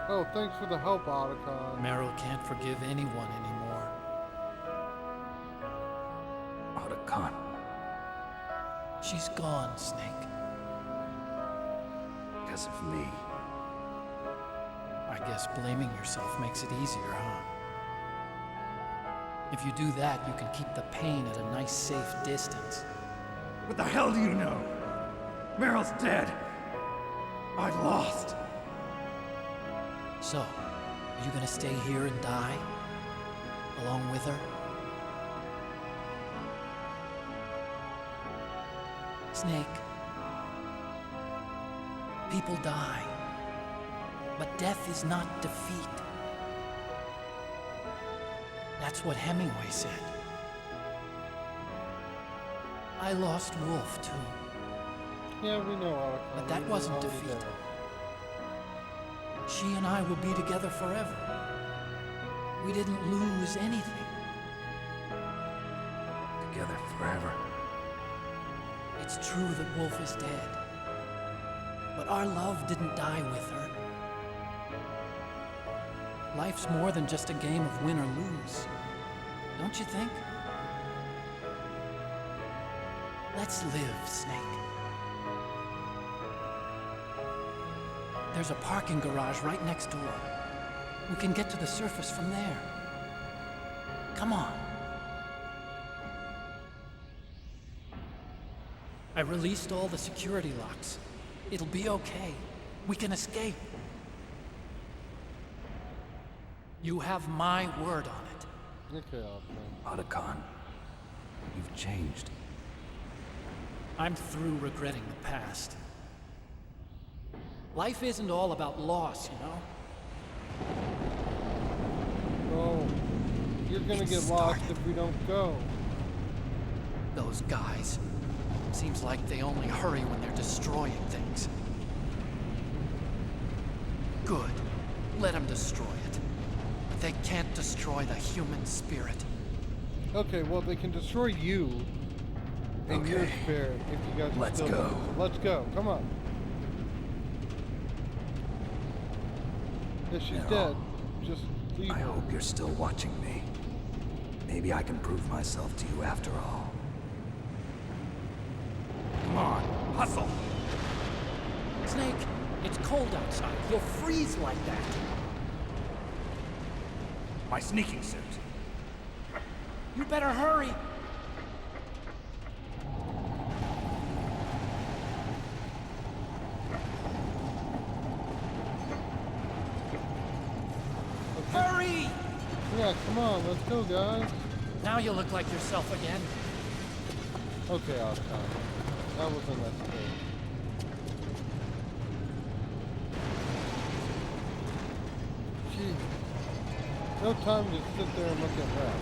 Oh, thanks for the help, Otacon. Meryl can't forgive anyone anymore. Otacon. She's gone, Snake. Because of me. I guess blaming yourself makes it easier, huh? If you do that, you can keep the pain at a nice, safe distance. What the hell do you know? Meryl's dead. I lost. So, are you gonna stay here and die? Along with her? Snake. People die. But death is not defeat. That's what Hemingway said. I lost Wolf, too. Yeah, we know Otacon. But that wasn't defeat. She and I will be together forever. We didn't lose anything. Together forever. It's true that Wolf is dead. But our love didn't die with her. Life's more than just a game of win or lose. Don't you think? Let's live, Snake. There's a parking garage right next door. We can get to the surface from there. Come on. I released all the security locks. It'll be okay. We can escape. You have my word on it. Okay, Otacon. Otacon, you've changed. I'm through regretting the past. Life isn't all about loss, you know? Oh, you're gonna get lost if we don't go. Those guys. Seems like they only hurry when they're destroying things. Good. Let them destroy it. But they can't destroy the human spirit. Okay, well, they can destroy you and your spirit if you guys Let's still go. do. Let's go. Come on. If she's dead, just leave I her. hope you're still watching me. Maybe I can prove myself to you after all. Come on, hustle! Snake, it's cold outside. You'll freeze like that. My sneaking suit. You better hurry. Hurry! Yeah, come on, let's go, guys. Now you look like yourself again. Okay, Otacon. That was unnecessary. Gee. No time to sit there and look at Rex.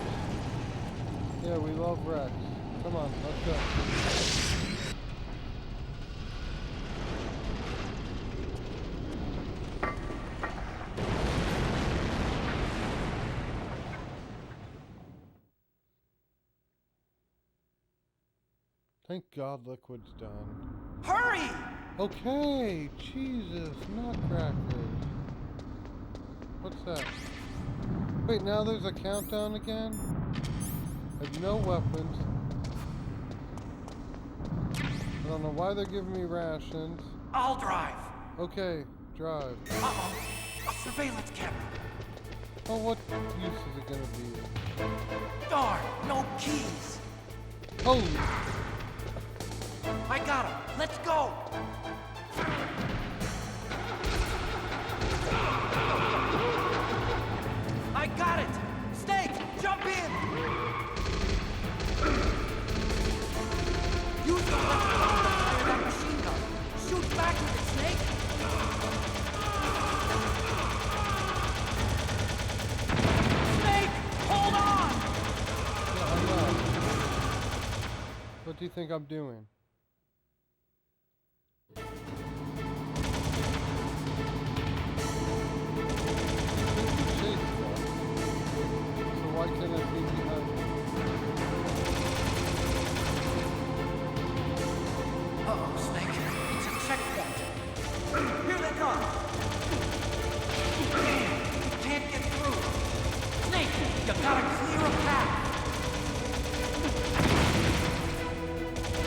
Yeah, we love Rex. Come on, let's go. Thank God Liquid's done. Hurry! Okay, Jesus, nutcrackers. What's that? Wait, now there's a countdown again? I have no weapons. I don't know why they're giving me rations. I'll drive. Okay, drive. Uh-oh. A surveillance camera. Oh, what use is it gonna be? Darn, no keys. Holy! I got him. Let's go. I got it. Snake, jump in. Use the weapon to fire that machine gun. Shoot back with it, Snake. Snake, hold on. Yeah, I know. What do you think I'm doing? Why can't I be behind him? Uh-oh, Snake. It's a checkpoint. Here they come. You can't get through. Snake, you gotta clear a path.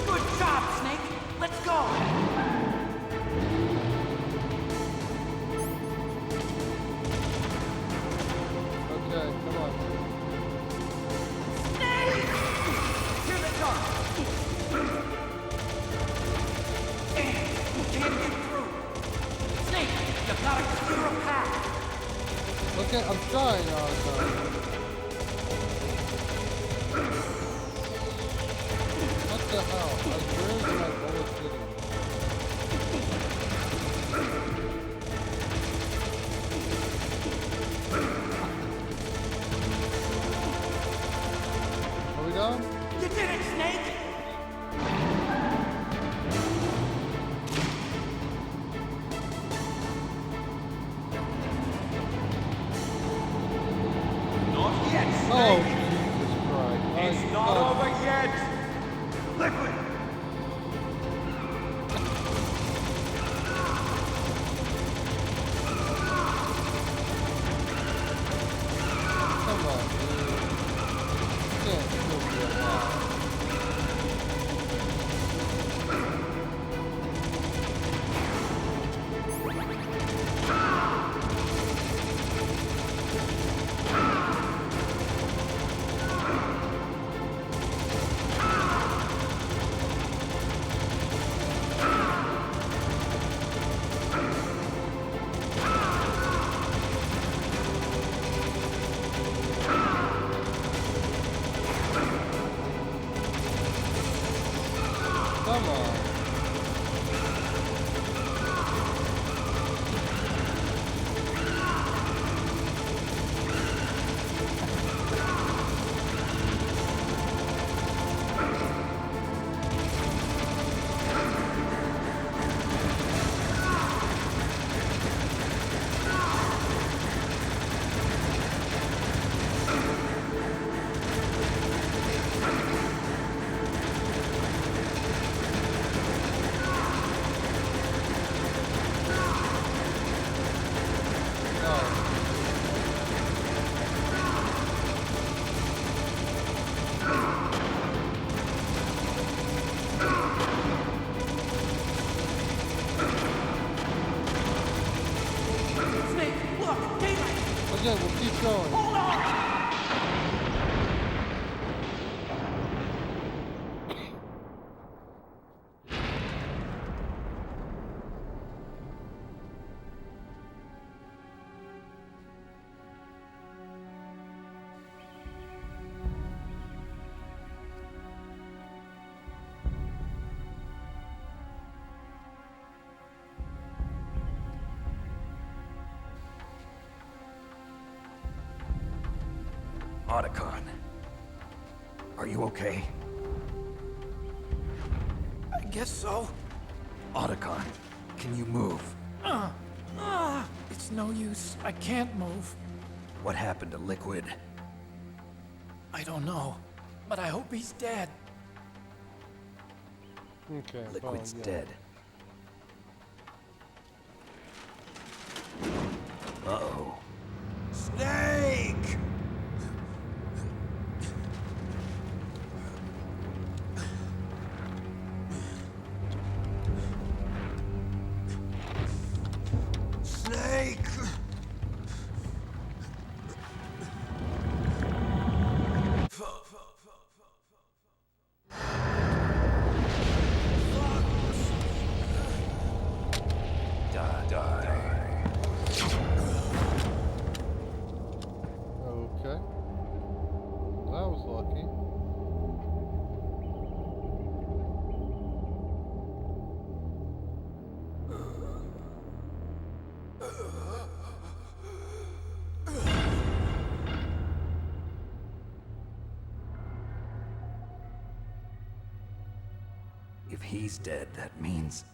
Good job, Snake. Let's go. Okay, come on. Snake! Here they come. You can't get through. Snake, you gotta clear a path. Okay, I'm trying, Arthur. What the hell? Like, where is my bullet sitting? Are we done? You did it, Snake! Not yet, Oh, Snake. Jesus Christ. It's not over yet. Liquid. Come on, dude. You can't still be alive. Come on. Snake, look, daylight! Okay, we'll keep going. Hold on! Otacon. Are you okay? I guess so. Otacon, can you move? It's no use. I can't move. What happened to Liquid? I don't know, but I hope he's dead. Okay, Liquid's well, yeah. dead. Uh-oh. Snake! Snake! Okay. That was lucky. If he's dead, that means...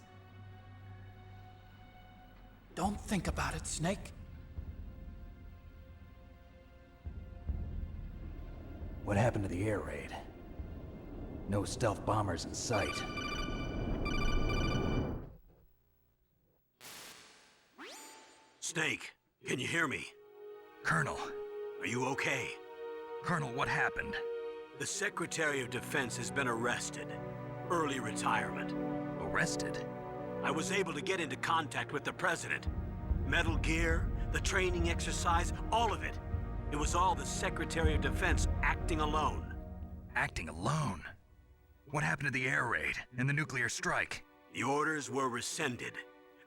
Don't think about it, Snake. What happened to the air raid? No stealth bombers in sight. Snake, can you hear me? Colonel. Are you okay? Colonel, what happened? The Secretary of Defense has been arrested. Early retirement. Arrested? I was able to get into contact with the President. Metal Gear, the training exercise, all of it. It was all the Secretary of Defense acting alone. Acting alone? What happened to the air raid and the nuclear strike? The orders were rescinded.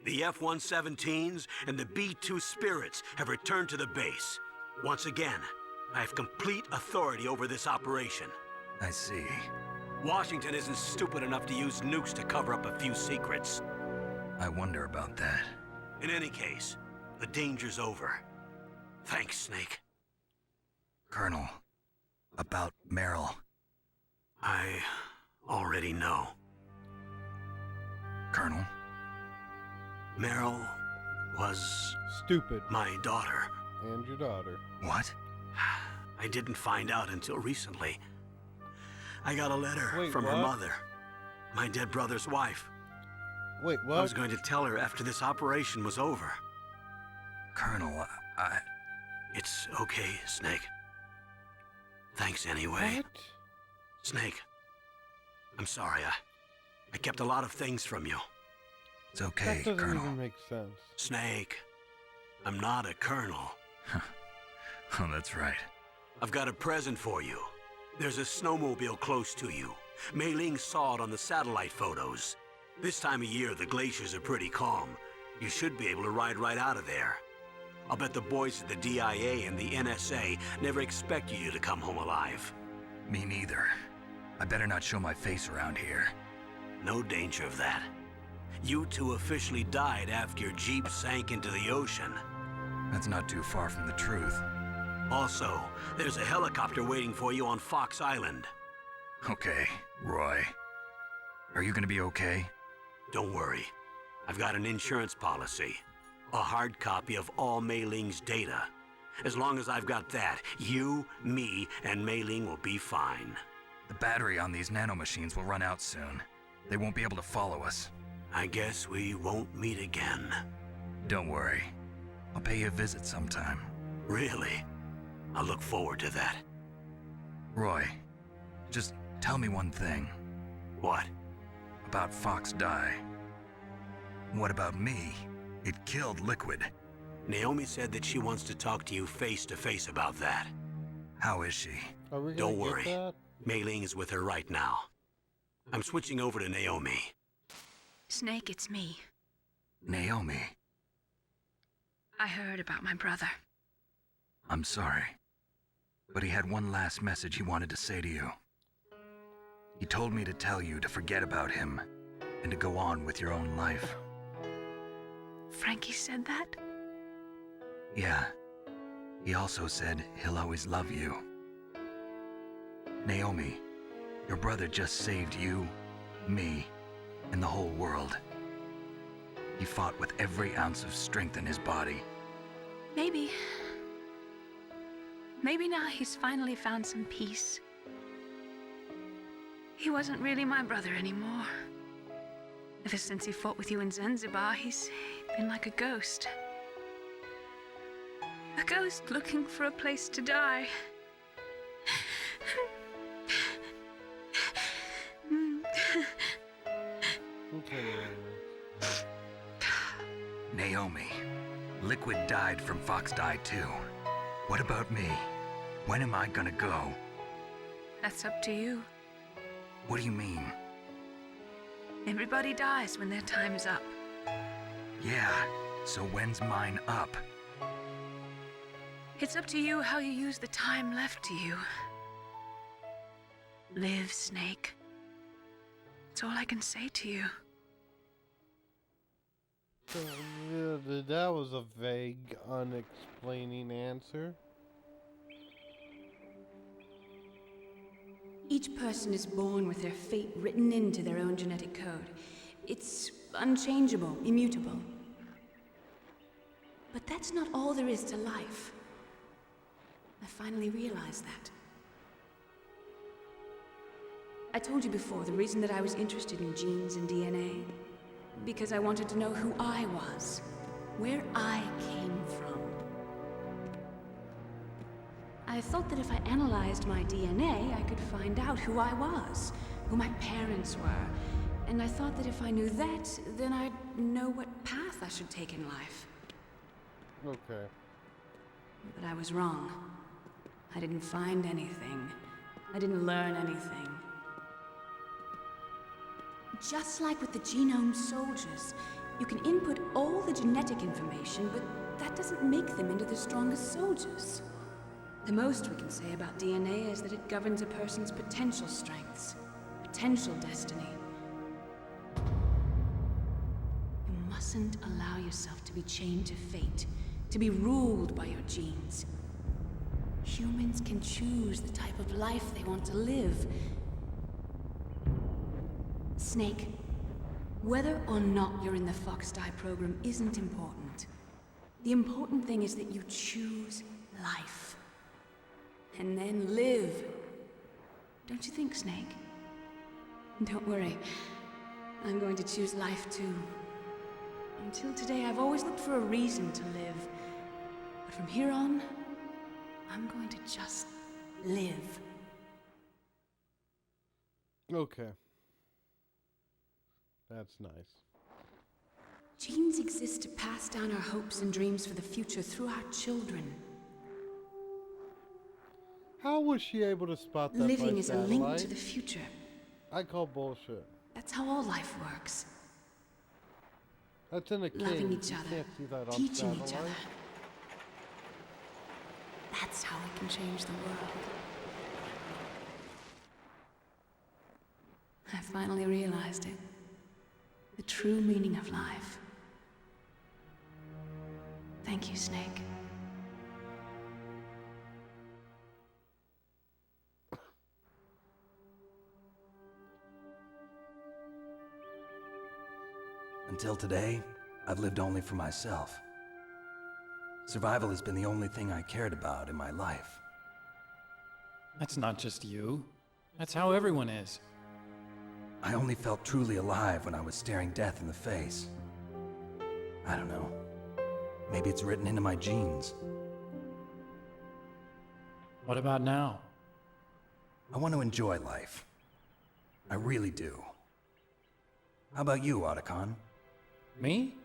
The F-117s and the B-2 Spirits have returned to the base. Once again, I have complete authority over this operation. I see. Washington isn't stupid enough to use nukes to cover up a few secrets. I wonder about that. In any case, the danger's over. Thanks, Snake. Colonel, about Meryl. I already know. Colonel? Meryl was... stupid. My daughter. And your daughter. What? I didn't find out until recently. I got a letter from what? her mother, my dead brother's wife. Wait, what? I was going to tell her after this operation was over. Colonel, It's okay, Snake. Thanks anyway. What? Snake, I'm sorry. I kept a lot of things from you. It's okay, That doesn't Colonel. even make sense. Snake, I'm not a colonel. Oh, that's right. I've got a present for you. There's a snowmobile close to you. Mei Ling saw it on the satellite photos. This time of year, the glaciers are pretty calm. You should be able to ride right out of there. I'll bet the boys at the DIA and the NSA never expected you to come home alive. Me neither. I better not show my face around here. No danger of that. You two officially died after your Jeep sank into the ocean. That's not too far from the truth. Also, there's a helicopter waiting for you on Fox Island. Okay, Roy. Are you gonna be okay? Don't worry. I've got an insurance policy. A hard copy of all Mei Ling's data. As long as I've got that, you, me, and Mei Ling will be fine. The battery on these nanomachines will run out soon. They won't be able to follow us. I guess we won't meet again. Don't worry. I'll pay you a visit sometime. Really? I look forward to that. Roy, just tell me one thing. What? About Fox Die. What about me? It killed Liquid. Naomi said that she wants to talk to you face to face about that. How is she? Are we gonna Don't get worry. that? Mei Ling is with her right now. I'm switching over to Naomi. Snake, it's me. Naomi. I heard about my brother. I'm sorry. But he had one last message he wanted to say to you. He told me to tell you to forget about him and to go on with your own life. Frankie said that? Yeah. He also said he'll always love you. Naomi, your brother just saved you, me, and the whole world. He fought with every ounce of strength in his body. Maybe. Maybe now he's finally found some peace. He wasn't really my brother anymore. Ever since he fought with you in Zanzibar, he's been like a ghost. A ghost looking for a place to die. Naomi, Liquid died from Fox died too. What about me? When am I gonna go? That's up to you. What do you mean? Everybody dies when their time's up. Yeah, so when's mine up? It's up to you how you use the time left to you. Live, Snake. That's all I can say to you. That was a vague, unexplaining answer. Each person is born with their fate written into their own genetic code. It's unchangeable, immutable. But that's not all there is to life. I finally realized that. I told you before the reason that I was interested in genes and DNA. Because I wanted to know who I was, where I came from. I thought that if I analyzed my DNA, I could find out who I was, who my parents were, and I thought that if I knew that, then I'd know what path I should take in life. Okay. But I was wrong. I didn't find anything. I didn't learn anything. Just like with the genome soldiers, you can input all the genetic information, but that doesn't make them into the strongest soldiers. The most we can say about DNA is that it governs a person's potential strengths, potential destiny. You mustn't allow yourself to be chained to fate, to be ruled by your genes. Humans can choose the type of life they want to live. Snake, whether or not you're in the Fox Die program isn't important. The important thing is that you choose life. And then live. Don't you think, Snake? Don't worry. I'm going to choose life too. Until today, I've always looked for a reason to live. But from here on, I'm going to just live. Okay. That's nice. Genes exist to pass down our hopes and dreams for the future through our children. How was she able to spot that Living by is a satellite? link to the future. I call bullshit. That's how all life works. That's in a cave. Loving each You other, can't see that on teaching each satellite. other. That's how we can change the world. I finally realized it. The true meaning of life. Thank you, Snake. Until today, I've lived only for myself. Survival has been the only thing I cared about in my life. That's not just you. That's how everyone is. I only felt truly alive when I was staring death in the face. I don't know. Maybe it's written into my genes. What about now? I want to enjoy life. I really do. How about you, Otacon? Me?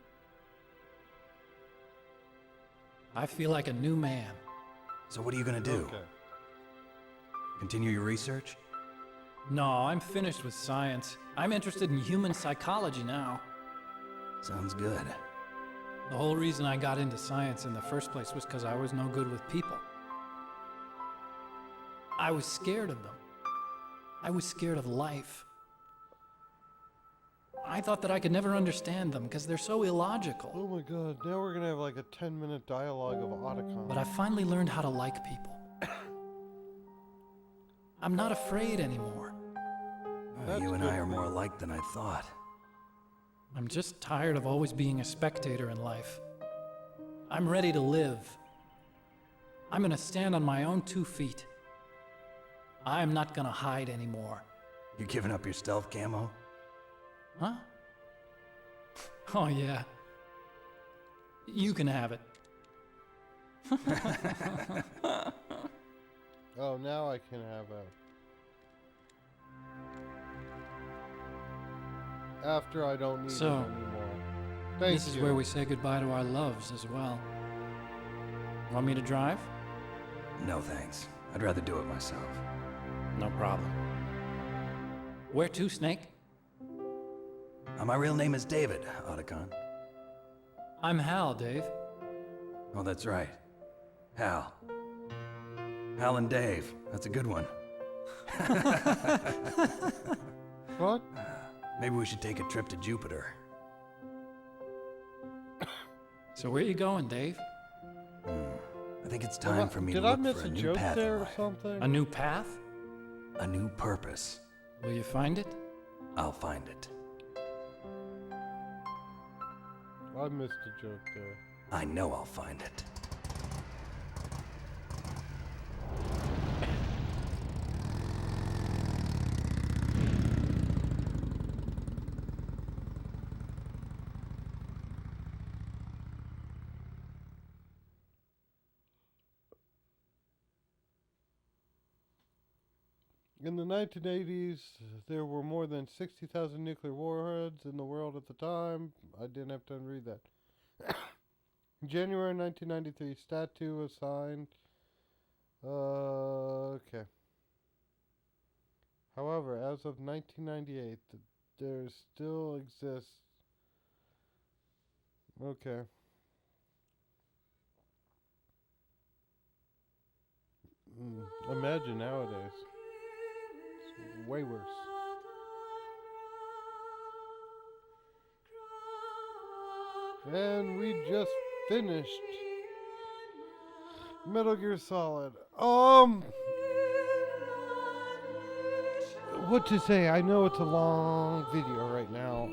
I feel like a new man. So what are you gonna do? Okay. Continue your research? No, I'm finished with science. I'm interested in human psychology now. Sounds good. The whole reason I got into science in the first place was because I was no good with people. I was scared of them. I was scared of life. I thought that I could never understand them because they're so illogical. Oh my god, now we're gonna have like a 10-minute dialogue of Otacon. But I finally learned how to like people. I'm not afraid anymore. You and I are more alike than I thought. I'm just tired of always being a spectator in life. I'm ready to live. I'm gonna stand on my own 2 feet. I'm not gonna hide anymore. You giving up your stealth camo? Huh? Oh, yeah. You can have it. Oh, now I can have it. After I don't need it anymore. This is where we say goodbye to our loves as well. Want me to drive? No thanks. I'd rather do it myself. No problem. Where to, Snake? My real name is David, Otacon. I'm Hal, Dave. Oh, that's right. Hal. Hal and Dave. That's a good one. What? Maybe we should take a trip to Jupiter. So where you going, Dave? I think it's time for me to Did I look miss for a a new joke path there in or life. something? A new path? A new purpose. Will you find it? I'll find it. I missed a joke there. I know I'll find it. In the 1980s, there were more than 60,000 nuclear warheads in the world at the time. I didn't have time to read that. In January 1993, Stat 2 was signed. Okay. However, as of 1998, there still exists. Okay. Imagine nowadays. It's way worse. And we just finished Metal Gear Solid. What to say? I know it's a long video right now.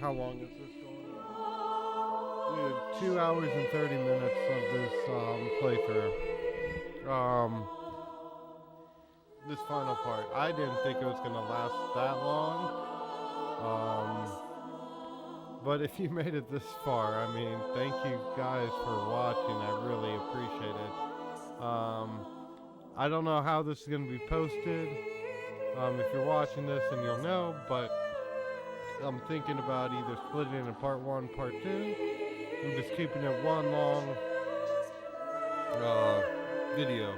How long is this going on? Dude, 2 hours and 30 minutes of this playthrough. This final part. I didn't think it was gonna last that long. But if you made it this far, I mean, thank you guys for watching. I really appreciate it. I don't know how this is gonna be posted. If you're watching this, then you'll know, but I'm thinking about either splitting it in part 1, part 2. I'm just keeping it one long video.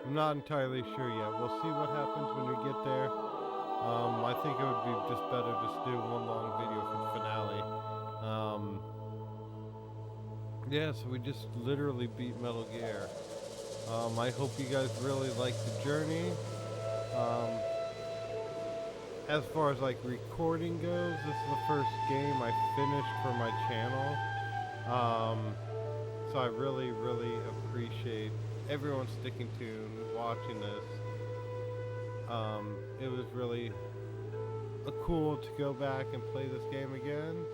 I'm not entirely sure yet. We'll see what happens when we get there. I think it would be just better just do one long video for the finale. Yeah, so we just literally beat Metal Gear. I hope you guys really like the journey. As far as like recording goes, this is the first game I finished for my channel. So I really, really appreciate everyone sticking to and watching this. It was really cool to go back and play this game again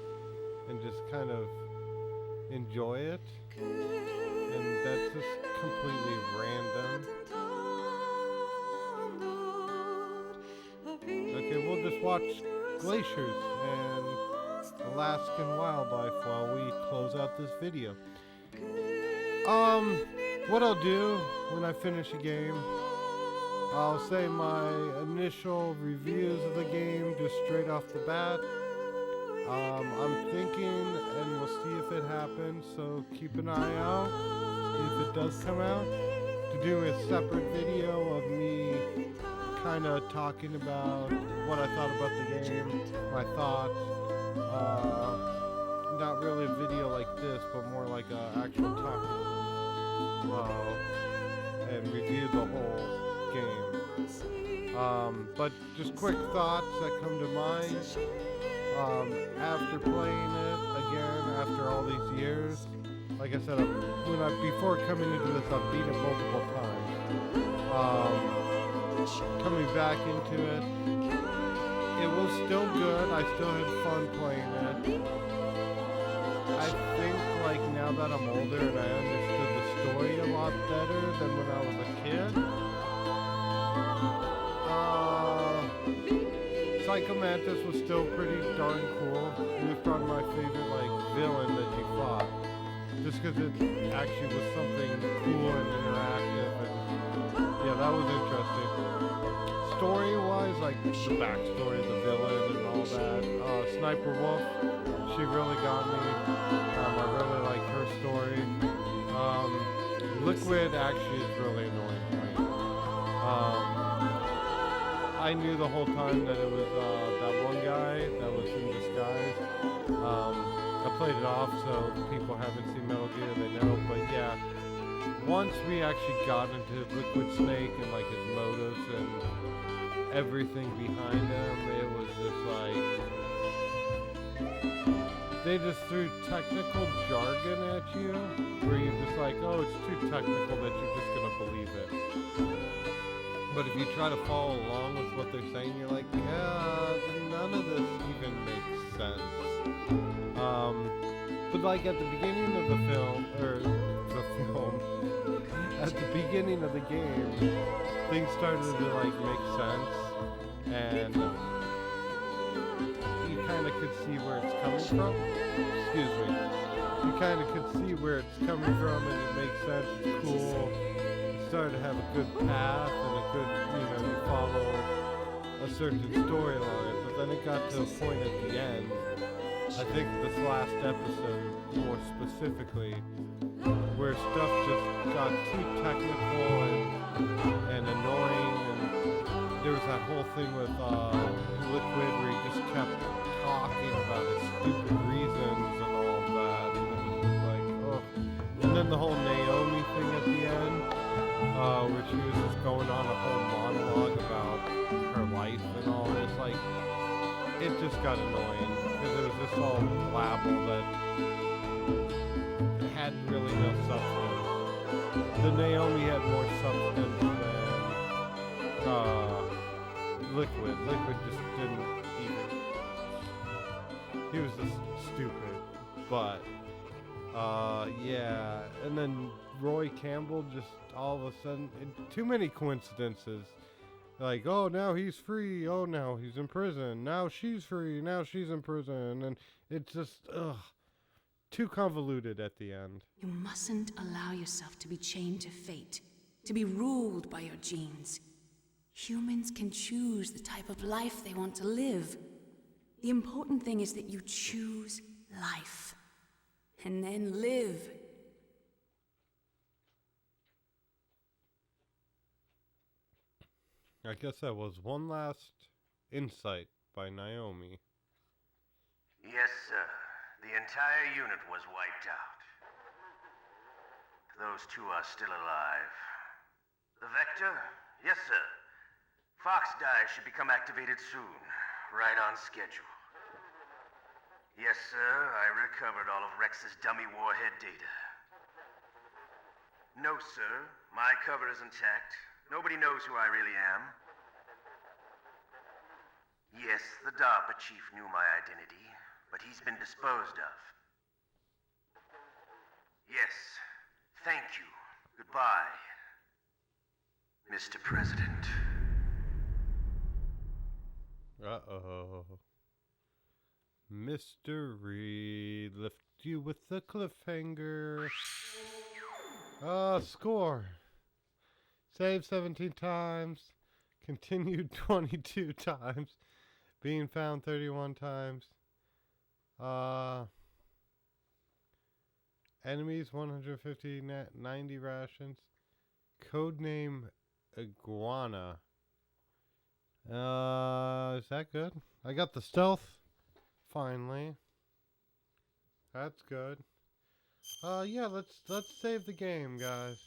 and just kind of enjoy it. And that's just completely random. Okay, we'll just watch glaciers and Alaskan wildlife while we close out this video. What I'll do when I finish a game, I'll say my initial reviews of the game just straight off the bat. I'm thinking, and we'll see if it happens, so keep an eye out, see if it does come out, to do a separate video of me kind of talking about what I thought about the game, my thoughts. Not really a video like this, but more like an actual talking. And review the whole game. But just quick thoughts that come to mind. After playing it again, after all these years, like I said, before coming into this, I've beat it multiple times. Coming back into it, it was still good. I still had fun playing it. I think, like, now that I'm older and I understood the story a lot better than when I was a kid. Psycho Mantis was still pretty darn cool. He was probably my favorite, like, villain that you fought. Just because it actually was something cool and interactive, and yeah, that was interesting. Story-wise, like, the backstory of the villain and all that. Sniper Wolf, she really got me. I really like her story. Liquid actually is really annoying to me. I knew the whole time that it was that one guy that was in disguise. I played it off so people haven't seen Metal Gear, they know. But yeah, once we actually got into Liquid Snake and like his motives and everything behind him, it was just like they just threw technical jargon at you where you're just like, oh, it's too technical that you're just gonna believe it. But if you try to follow along with what they're saying, you're like, yeah, none of this even makes sense. But like at the beginning of the film, at the beginning of the game, things started to like make sense, and you kind of could see where it's coming from. Excuse me. You kind of could see where it's coming from, and it makes sense. It's cool. Started to have a good path and a good, you follow a certain storyline, but then it got to a point at the end, I think this last episode more specifically, where stuff just got too technical and annoying, and there was that whole thing with Liquid where he just kept talking about his stupid reasons and all of that, and it was just like, oh. And then the whole Naomi thing at the end, where she was just going on a whole monologue about her life and all this, like, it just got annoying, because it was just all blabble that had really no substance. The Naomi had more substance than Liquid. Liquid just didn't even, he was just stupid, but, yeah, and then Roy Campbell just all of a sudden, too many coincidences. Like, oh, now he's free. Oh, now he's in prison. Now she's free. Now she's in prison. And it's just, too convoluted at the end. You mustn't allow yourself to be chained to fate, to be ruled by your genes. Humans can choose the type of life they want to live. The important thing is that you choose life. And then live. I guess that was one last insight by Naomi. Yes, sir. The entire unit was wiped out. Those two are still alive. The Vector? Yes, sir. Fox Die should become activated soon. Right on schedule. Yes, sir. I recovered all of Rex's dummy warhead data. No, sir. My cover is intact. Nobody knows who I really am. Yes, the DARPA chief knew my identity, but he's been disposed of. Yes, thank you. Goodbye, Mr. President. Uh-oh. Mystery. Lift you with the cliffhanger. Score. Save 17 times. Continued 22 times. Being found 31 times. Enemies 150, 90 rations. Codename Iguana. Is that good? I got the stealth. Finally. That's good. Yeah, let's save the game, guys.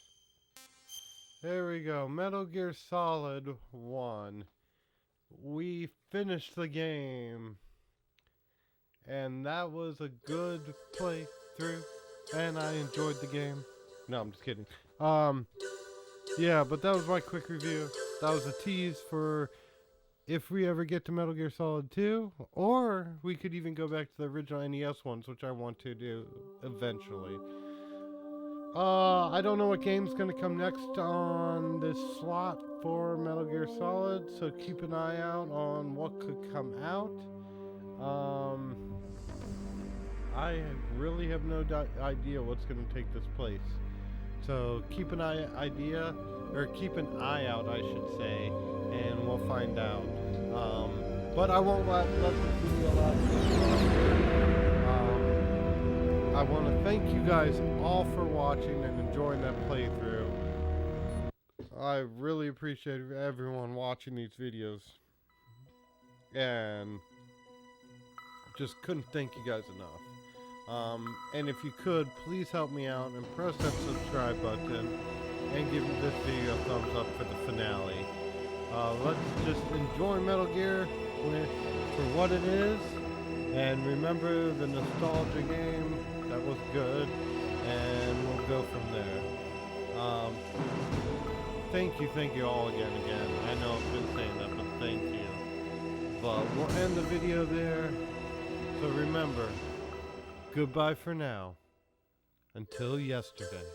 There we go. Metal Gear Solid 1. We finished the game. And that was a good playthrough. And I enjoyed the game. No, I'm just kidding. Yeah, but that was my quick review. That was a tease for if we ever get to Metal Gear Solid 2. Or we could even go back to the original NES ones, which I want to do eventually. I don't know what game's gonna come next on this slot for Metal Gear Solid, so keep an eye out on what could come out. I really have no idea what's gonna take this place, so keep an eye out, I should say, and we'll find out. But I won't let this video last. I want to thank you guys all for watching and enjoying that playthrough. I really appreciate everyone watching these videos. And just couldn't thank you guys enough. And if you could, please help me out and press that subscribe button and give this video a thumbs up for the finale. Let's just enjoy Metal Gear for what it is. And remember the nostalgia game. That was good, and we'll go from there. Thank you all again. I know I've been saying that, but thank you. But we'll end the video there. So remember, goodbye for now. Until yesterday.